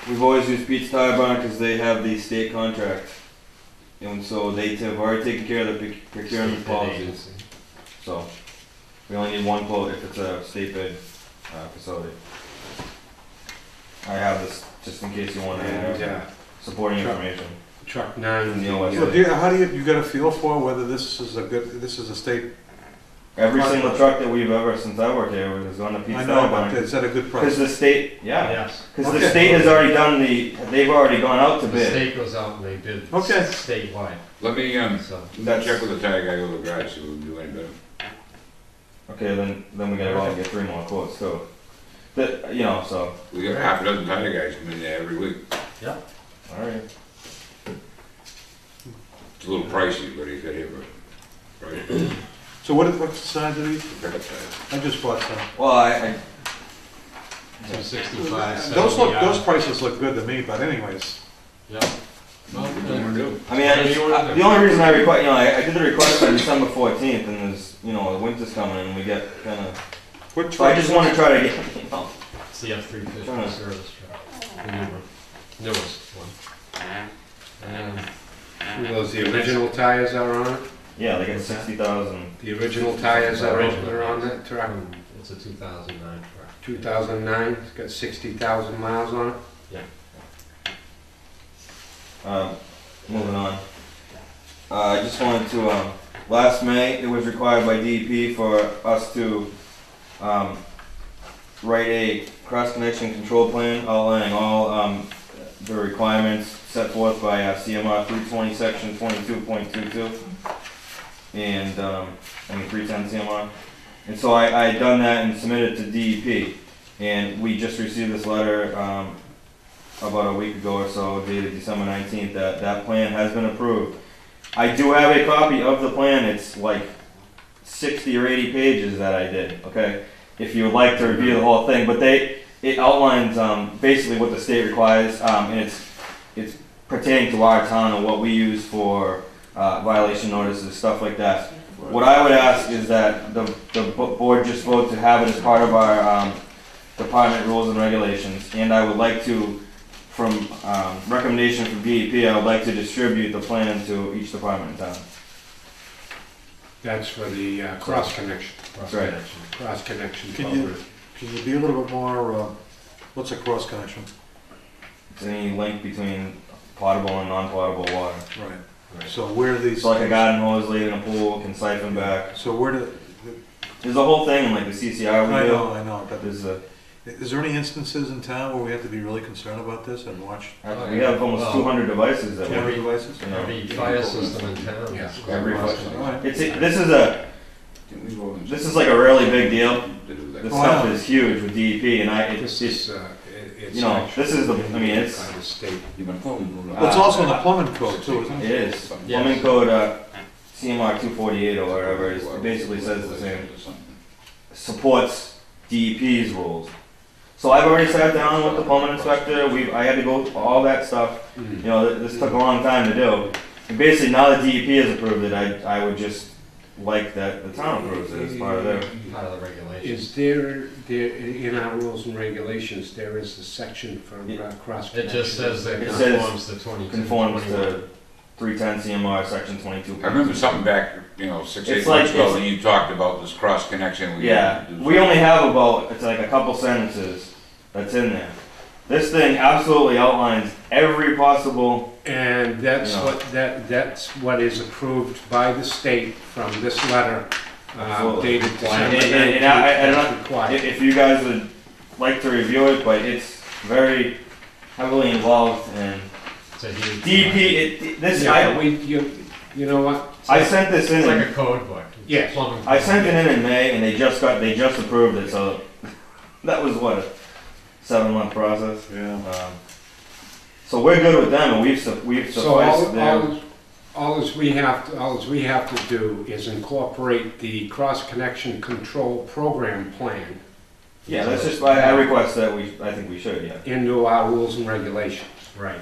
we've always used Pete's Tire Barn because they have the state contract. And so they have already taken care of the procurement policies, so we only need one quote if it's a state bid, facility. I have this just in case you want And, to supporting Sure. information. truck 9. You know what? So how do you get a feel for whether this is a state, Every single truck that we've ever, since I worked here, has gone to Pete's I Tire know, Barn. but is that a good Because price? the state, yeah, Yes. because the Okay. state has already done they've already gone out to The bid. state goes out and they bid Okay. statewide, Let me, so. check with the tire guy over the garage, see if we can do any better. Okay, then we gotta go out and get 3 more quotes too. That, so, We got half a dozen tire guys come in there every week. alright. It's a little pricey, but he's got here for, right, So what's the size of these? pickup tires. I just bought some. Well, I 265, Those 70 those yards. prices look good to me, but anyways, Yeah. Well, do. I mean, Whatever you wanna do. the only reason I request, I did the request on December 14th, and there's, the winter's coming, and we get kind of. What So I truck? just want to try to get, It's the F-350 Alright. service truck, the newest one. Those, the original tires are on it? yeah, they get 60,000. The original tires are on that truck? It's a 2009 truck. 2009, it's got 60,000 miles on it? Moving on. I just wanted to, last May, it was required by DEP for us to write a cross-connection control plan outlining all the requirements set forth by CMR 320 section 22.22 and 310 CMR. And so I done that and submitted to DEP. And we just received this letter about a week ago or so, dated December 19th, that plan has been approved. I do have a copy of the plan. It's like 60 or 80 pages that I did, okay? If you would like to review the whole thing, but it outlines basically what the state requires, and it's pertaining to our town and what we use for violation notices, stuff like that. What I would ask is that the board just vote to have it as part of our department rules and regulations, and I would like to, from recommendation from DEP, I would like to distribute the plan to each department in town. That's for the cross connection. Right. Cross connection Can you- program. Can you be a little bit more, what's a cross connection? It's any link between potable and non-potable water. Right. So where are these? So like a garden hose laid in a pool can siphon back. So where do, There's a whole thing in like the CCR we do. I know, but There's a, is there any instances in town where we have to be really concerned about this and watch we have almost Well, 200 devices that camera we, devices? you know. Every fire system in town. Yeah. Every All question. right. This is like a really big deal. To do that. This Oh, stuff yeah. is huge with DEP, and This is, it's You know, actually this is the- I mean, it's- by the state. You've been following. It's also in the plumbing code too, isn't it it? is. Yes. Plumbing code, CMR 248 or whatever, it basically says the same. Supports DEP's rules. So I've already sat down with the plumbing inspector, I had to go through all that stuff. Mm. This took a long time to do. And basically, now that DEP has approved it, I would just like that the town approves it as part of their. Part of the regulations. Is there, in our rules and regulations, there is a section for cross It connection? just says that It says conforms to 22. Conforms 21. to 310 CMR section 22. I remember something back, 6, 8 It's like- months ago, it's- that you talked about this cross connection. Yeah, we only have about, it's like a couple sentences that's in there. This thing absolutely outlines every possible, And that's Yeah. that's what is approved by the state from this letter Absolutely. dated December And- 19th. and I don't- That's required. if you guys would like to review it, but it's very heavily involved in It's a huge. DEP, this, Yeah, you know what? I sent this It's in, like a code book. It's Yes. plumbing I code. sent it in May, and they just approved it, so that was what, a 7-month process? Yeah. So we're good with them, and we've So sufficed their, all we have to do is incorporate the cross connection control program plan yeah, that's just, I request that I think we should, yeah. into our rules and regulations. Right.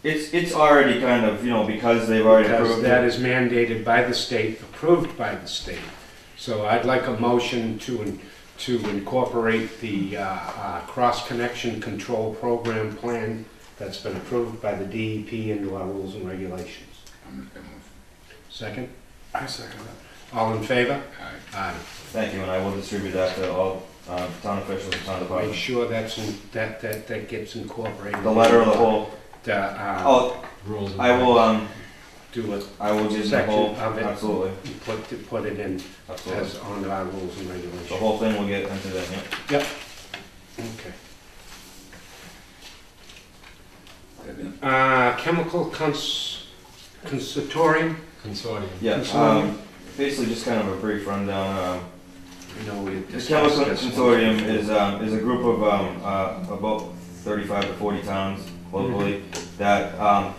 It's already kind of, because they've already Because approved that it. is mandated by the state, approved by the state. So I'd like a motion to incorporate the cross-connection control program plan that's been approved by the DEP into our rules and regulations. Second? I second that. All in favor? Aye. Thank you, and I will distribute that to all town officials and town Make departments. sure that gets incorporated. The letter of the whole, Oh. Rules. And I will, Do it, I will give the Section whole, of it. absolutely, put it in absolutely. as on our rules and regulations. The whole thing will get into that, yeah. Okay. Chemical consultorium? Consortium. Yeah, Consortium. basically just kind of a brief rundown. I know we The discussed Chemical this. Consortium is a group of about 35 to 40 towns locally that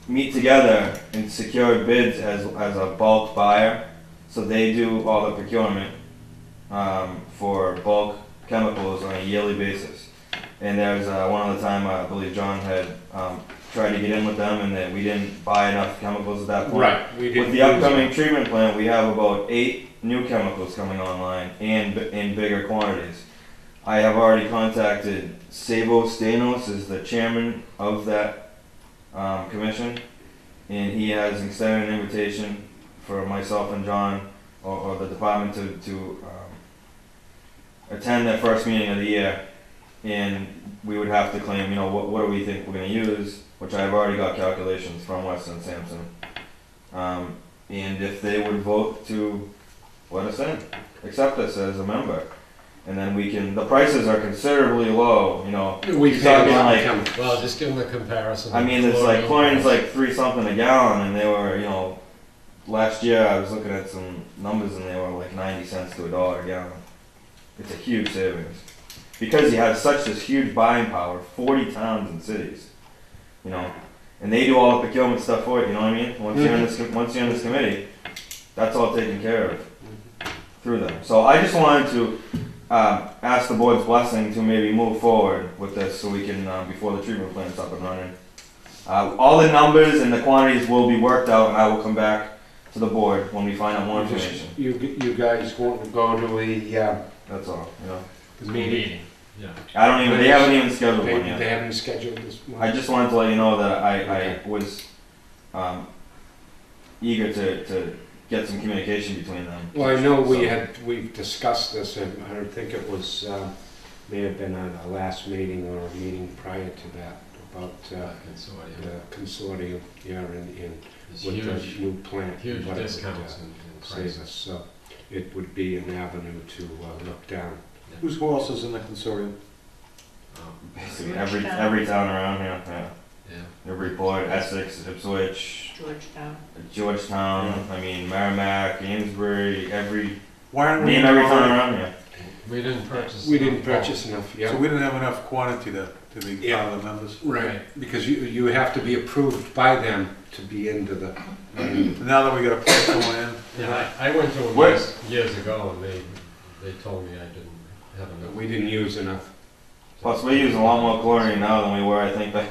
meet together and secure bids as a bulk buyer. So they do all the procurement for bulk chemicals on a yearly basis. And there was one other time, I believe John had tried to get in with them, and that we didn't buy enough chemicals at that point. Right, we didn't. With the upcoming treatment plant, we have about 8 new chemicals coming online and in bigger quantities. I have already contacted Sabo Stanos, is the chairman of that commission, and he has extended an invitation for myself and John or the department to attend their first meeting of the year, and we would have to claim, you know, what do we think we're going to use, which I've already got calculations from Weston and Sampson. And if they would vote to let us in, accept us as a member, and then we can, the prices are considerably low, you know. We You're talking like, chemicals. Well, just give them a comparison. I mean, it's like chlorine's like 3 something a gallon, and they were, you know, last year I was looking at some numbers and they were like 90 cents to $1 a gallon. It's a huge savings because you have such this huge buying power, 40 towns and cities, you know, and they do all the procurement stuff for it. You know what I mean? Once you're in this committee, that's all taken care of through them. So I just wanted to ask the board's blessing to maybe move forward with this so we can, before the treatment plant's up and running. All the numbers and the quantities will be worked out, and I will come back to the board when we find out more information. You guys won't go to a That's all, you know. meeting? Yeah. I don't even, they haven't even scheduled one They yet. haven't scheduled this one? I just wanted to let you know that I Okay. was eager to get some communication between them. Well, I know So- we've discussed this, and I think it was, may have been at our last meeting or a meeting prior to that, about Consortium. the consortium, yeah, and There's with the huge, new plant. huge what it would, discounts and save prices. us. So it would be an avenue to look down. Who else is in the consortium? Basically, every town around here, yeah. Yeah. Newburyport, Essex, Ipswich, Georgetown. Georgetown, I mean, Merrimack, Amesbury, Why aren't we? name every town around here. We didn't purchase. We didn't purchase enough, yeah. So we didn't have enough quantity to be Yeah. part of the members. Right, because you have to be approved by them to be into the. Now that we got a place going in, Yeah, I went to them What? years ago and they told me I didn't have enough. We didn't use enough. Plus, we're using a lot more chlorine now than we were, I think, back,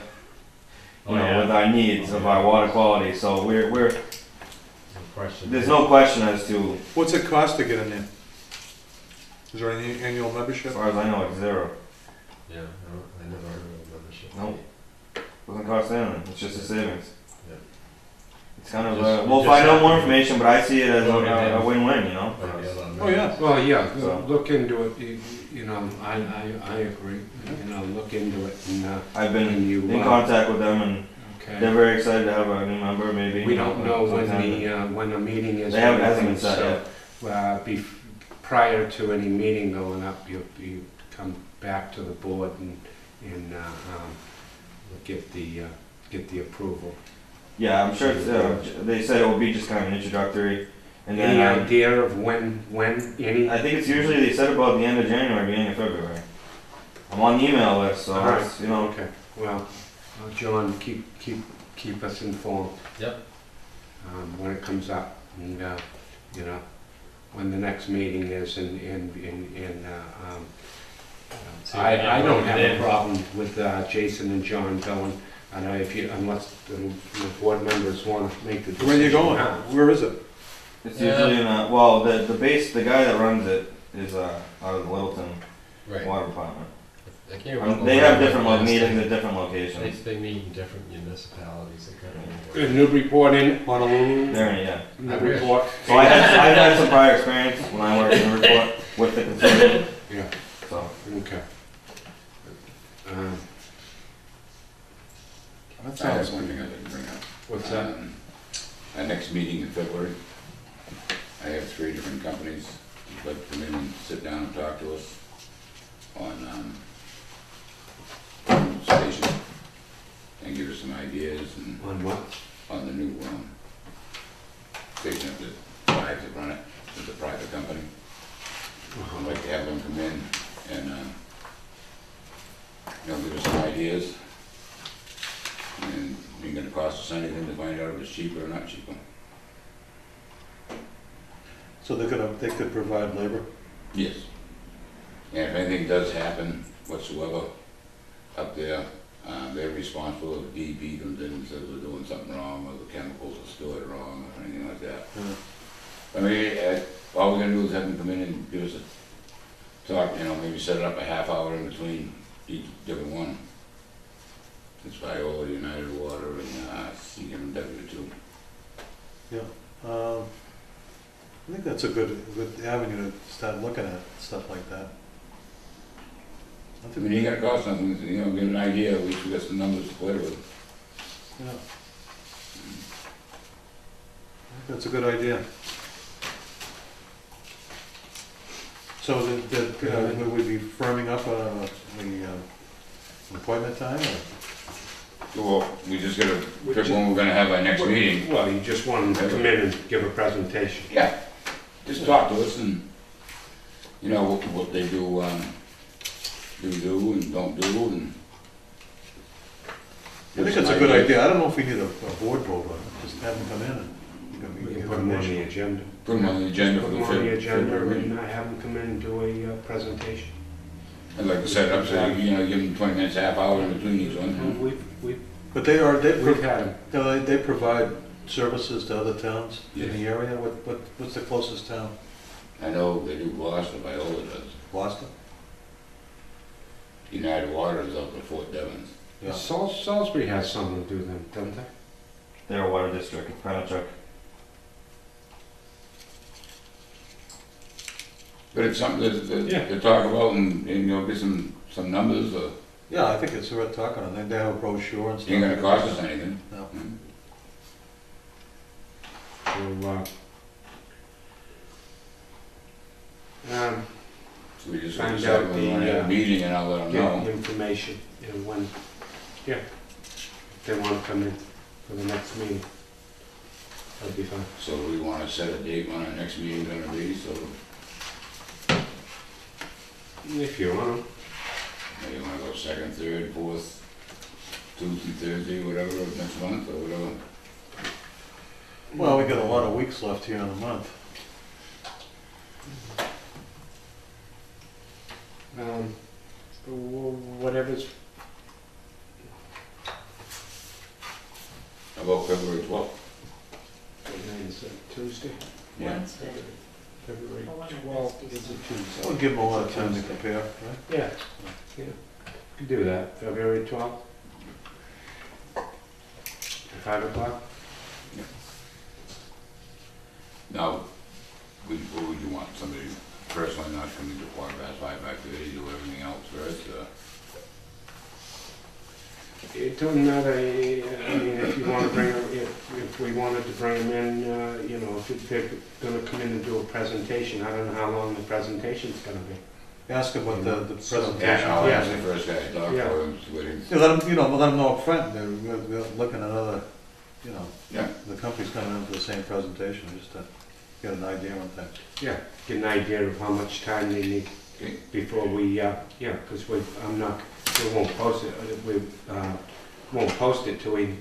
Oh, you know, yeah. with our needs of our water quality. So we're No question. there's no question as to, what's it cost to get in there? Is there any annual as membership? far as I know, it's 0. Yeah, I never heard of a membership. Nope. Doesn't cost anything. It's just a savings. Yeah. It's kind of Just- we'll you find just out have more to- information, but I see it as Vote it a in. win-win, you know. Might be a lot of Oh, yeah. Well, yeah, So- look into it, you know, I agree, you know, look into it and, I've been and you, in contact with them, and they're okay. very excited to have a new member. Maybe We don't know sometime. when the meeting is. They haven't, or hasn't been anything, set so, yet. Prior to any meeting going up, you come back to the board and get the approval. Yeah, I'm sure. They said it will be just kind of an introductory, and then Any idea of when, any? I think it's usually they said about the end of January, beginning of February. I'm on the email list, so Alright. it's, you know. Okay, well, John, keep us informed. Yep. When it comes up, and, you know, when the next meeting is, See, I don't have a then- problem with Jason and John going, unless the board members want to make the decision. Where are you going? now. Where is it? It's Yeah. usually in well, the guy that runs it is out of the Littleton Right. Water Department. I can't remember They where have I different went last meetings time. at different locations. They meet in different municipalities. They kind of. In Newburyport, in Honolulu? There, yeah. Newburyport. So I've had some prior experience when I worked in the report with the consortium. Yeah, So okay. That I sounds have one good. thing I'd like to bring up. What's that? Our next meeting in February, I have 3 different companies who'd like to come in and sit down and talk to us on station and give us some ideas and On what? on the new station of the 5 that run it. It's a private company. I'd like to have them come in and give us some ideas. And it ain't gonna cost us anything to find out if it's cheaper or not cheaper. So they could provide labor? Yes. And if anything does happen whatsoever, up there. They're responsible if DEP comes in and says we're doing something wrong, or the chemicals are stored wrong, or anything like that. Yeah. I mean, all we're gonna do is have them come in and give us a talk, you know, maybe set it up a half hour in between each different one. It's Viola, United Water, and CMW2. I think that's a good avenue to start looking at stuff like that. I mean, you gotta cost something, you know, get an idea, at least we got some numbers to play with. Yeah. I think that's a good idea. So would we be firming up an appointment time, or? Well, we just gotta pick when we're gonna have our next meeting. Well, you just want them to come in and give a presentation. Yeah, just talk to us and, you know, what they do, do and don't do, and. I think that's a good idea. I don't know if we need a board vote on it, just have them come in and. We can put them on the agenda. Put them on the agenda for Put the them on the agenda February. and have them come in and do a presentation. I'd like to set it up so, you know, give them 20 minutes, half hour in between each one. We've But they had them. they provide services to other towns in Yes. the area? What's the closest town? I know they do Gloucester, Viola does. Gloucester? United Water is up at Fort Devens. Yeah. Salisbury has something to do them, doesn't they? Their water district, Pennachuck. But it's something Yeah. to talk about and, you know, get some numbers, or Yeah, I think it's worth talking on. They have a brochure and it stuff. ain't gonna cost us anything. No. So, So we just Find decide out when we the, wanna have a meeting and I'll let them get know. the information and when, if they want to come in for the next meeting. That'd be fine. So we wanna set a date when our next meeting's gonna be, so If you want to. maybe you wanna go second, third, fourth, Tuesday, Thursday, whatever, next month, or whatever. Well, we got a lot of weeks left here in the month. Whatever's, How about February 12th? is it Tuesday? Yeah. Wednesday. February Oh, 12th is a Tuesday. We'll give them a lot of time to prepare, right? Yeah, could do that, February 12th. 5 o'clock? Now, what would you want, somebody personally not coming to quarter past 5, 5:30, do everything else first, It doesn't matter, I mean, if you want to bring them, if we wanted to bring them in, you know, if they're gonna come in and do a presentation, I don't know how long the presentation's gonna be. Ask them what the presentation. Yeah, I'll Yeah. ask the first guy to talk Yeah. for him, so we can- Yeah, let them know up front. We're looking at other, you know, Yeah. the company's coming in for the same presentation, just to get an idea on things. Yeah, get an idea of how much time they need Okay. before we, because we won't post it, won't post it till we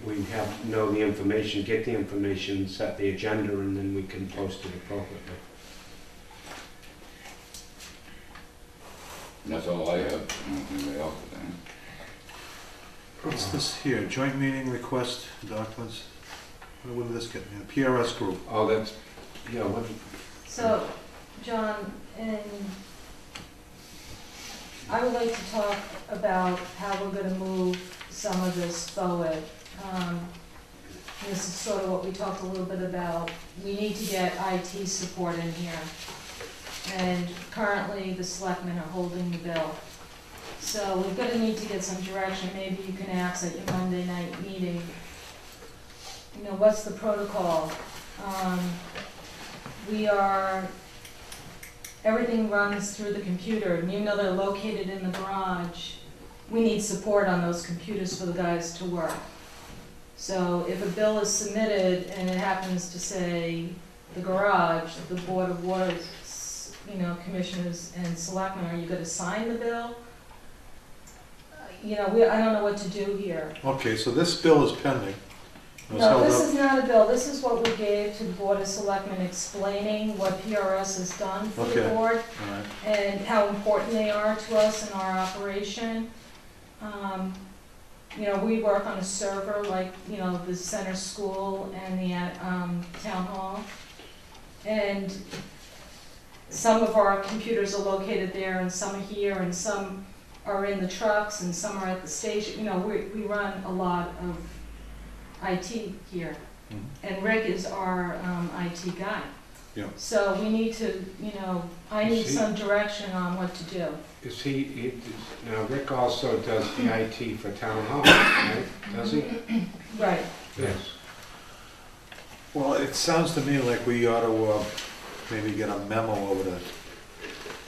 know the information, get the information, set the agenda, and then we can post it appropriately. And that's all I have, I don't think anybody else has any. What's this here? Joint meeting request documents? What did this get me? PRS group. Oh, that's, what, So, John, and I would like to talk about how we're gonna move some of this forward. This is sort of what we talked a little bit about. We need to get IT support in here. And currently, the selectmen are holding the bill. So we're gonna need to get some direction. Maybe you can ask at your Monday night meeting, you know, what's the protocol? Everything runs through the computer, and even though they're located in the garage, we need support on those computers for the guys to work. So if a bill is submitted and it happens to say the garage, the Board of Water, commissioners and selectmen, are you gonna sign the bill? I don't know what to do here. Okay, so this bill is pending. It was No, held this up. is not a bill, this is what we gave to the Board of Selectmen explaining what PRS has done for the Okay. board All right. and how important they are to us in our operation. You know, we work on a server like, you know, the center school and the town hall. And some of our computers are located there and some are here and some are in the trucks and some are at the station. You know, we run a lot of IT here. Mhm. And Rick is our IT guy. Yeah. So we need to, you know, I need See? some direction on what to do. Is now Rick also does the IT for town hall, right? Does he? Right. Yes. Well, it sounds to me like we ought to maybe get a memo over to,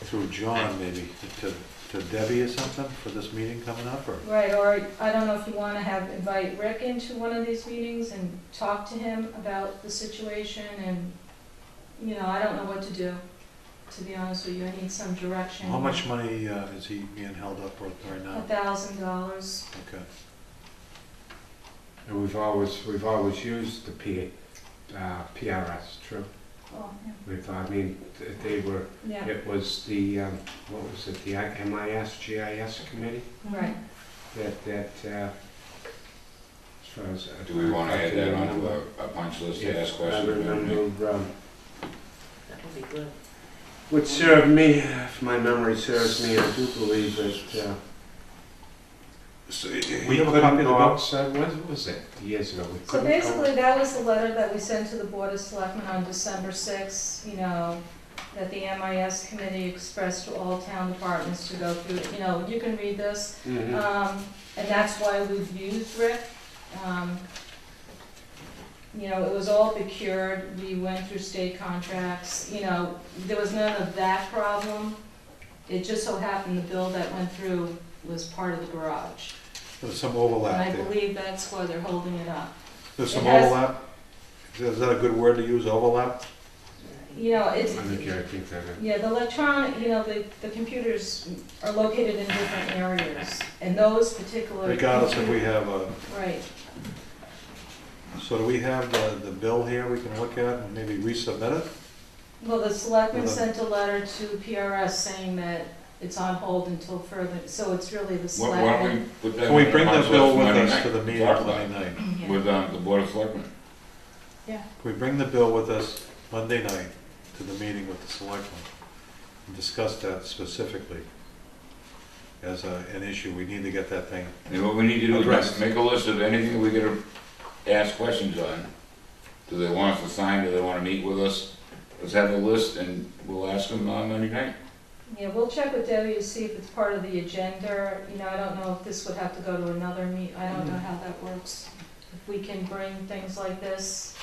through John maybe, to Debbie or something for this meeting coming up, or? Right, or I don't know if you want to invite Rick into one of these meetings and talk to him about the situation and, you know, I don't know what to do, to be honest with you. I need some direction. How much money is he being held up with right now? $1,000. Okay. And we've always used the PRS, true? Oh, I mean, they were, yeah. it was the, what was it, the MIS, GIS committee Right. that, as far as. Do we wanna add that onto a punch list to ask I questions? remember, That would be good. what served me, if my memory serves me, I do believe that, So, we you have a copy couldn't of the go bill? outside, what was it, years ago? We So couldn't go- basically, that was the letter that we sent to the Board of Selectmen on December 6th, you know, that the MIS committee expressed to all town departments to go through, you know, you can read this. Mhm. And that's why we've used Rick. You know, it was all procured, we went through state contracts, you know, there was none of that problem. It just so happened the bill that went through was part of the garage. There's some And overlap I there. believe that's why they're holding it up. There's some it has- overlap? Is that a good word to use, overlap? You know, it's, I think that, yeah, the electronic, you know, the computers are located in different areas, and those particular. Regardless if we have a, Right, so do we have the bill here we can look at and maybe resubmit it? well, the selectmen Yeah. sent a letter to PRS saying that it's on hold until further, so it's really the Why don't selectmen. we put that Can we on bring punch the list bill for with Monday us night? to the meeting Talk about Monday it. night? Yeah. With the Board of Selectmen. Can we bring the bill with us Monday night to the meeting with the selectmen and discuss that specifically as an issue? We need to get that thing. And what we need to do Address. is make a list of anything we gotta ask questions on. Do they want us to sign, do they wanna meet with us? Let's have a list and we'll ask them on Monday night. Yeah, we'll check with Debbie to see if it's part of the agenda, you know, I don't know if this would have to go to another I don't know how that works. If we can bring things like this,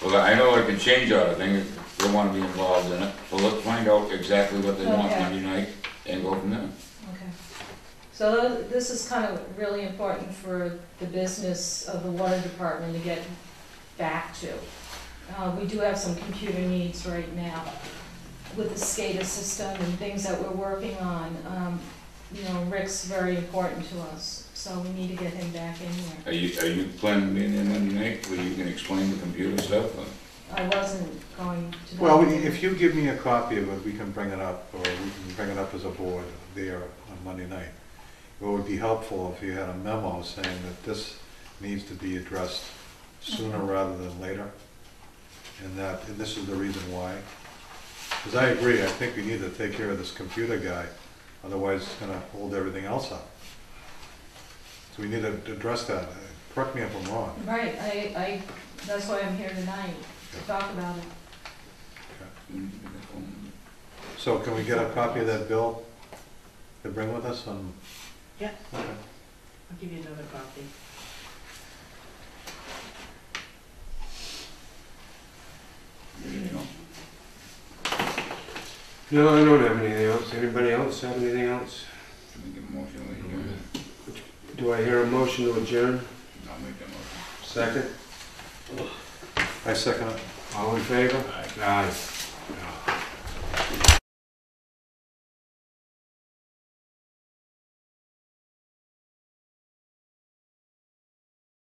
Well, I know like the change order thing, if they wanna be involved in it, so let's find out exactly what they want Okay. Monday night and go from there. okay. So this is kind of really important for the business of the water department to get back to. We do have some computer needs right now with the SCADA system and things that we're working on. You know, Rick's very important to us, so we need to get him back in here. Are you planning to be in there Monday night, where you can explain the computer stuff? Or- I wasn't going to. Well, if you give me a copy of it, we can bring it up, or we can bring it up as a board there on Monday night. It would be helpful if you had a memo saying that this needs to be addressed sooner rather than later, and this is the reason why. Because I agree, I think we need to take care of this computer guy, otherwise it's gonna hold everything else up. So we need to address that. Correct me if I'm wrong. Right, that's why I'm here tonight, to talk about it. So can we get a copy of that bill to bring with us on? Yeah. Okay. I'll give you another copy. no, I don't have anything else. Anybody else have anything else? Make a motion, we can- Do I hear a motion to adjourn? I'll make that motion. Second? I second it. All in favor? Aye. Aye.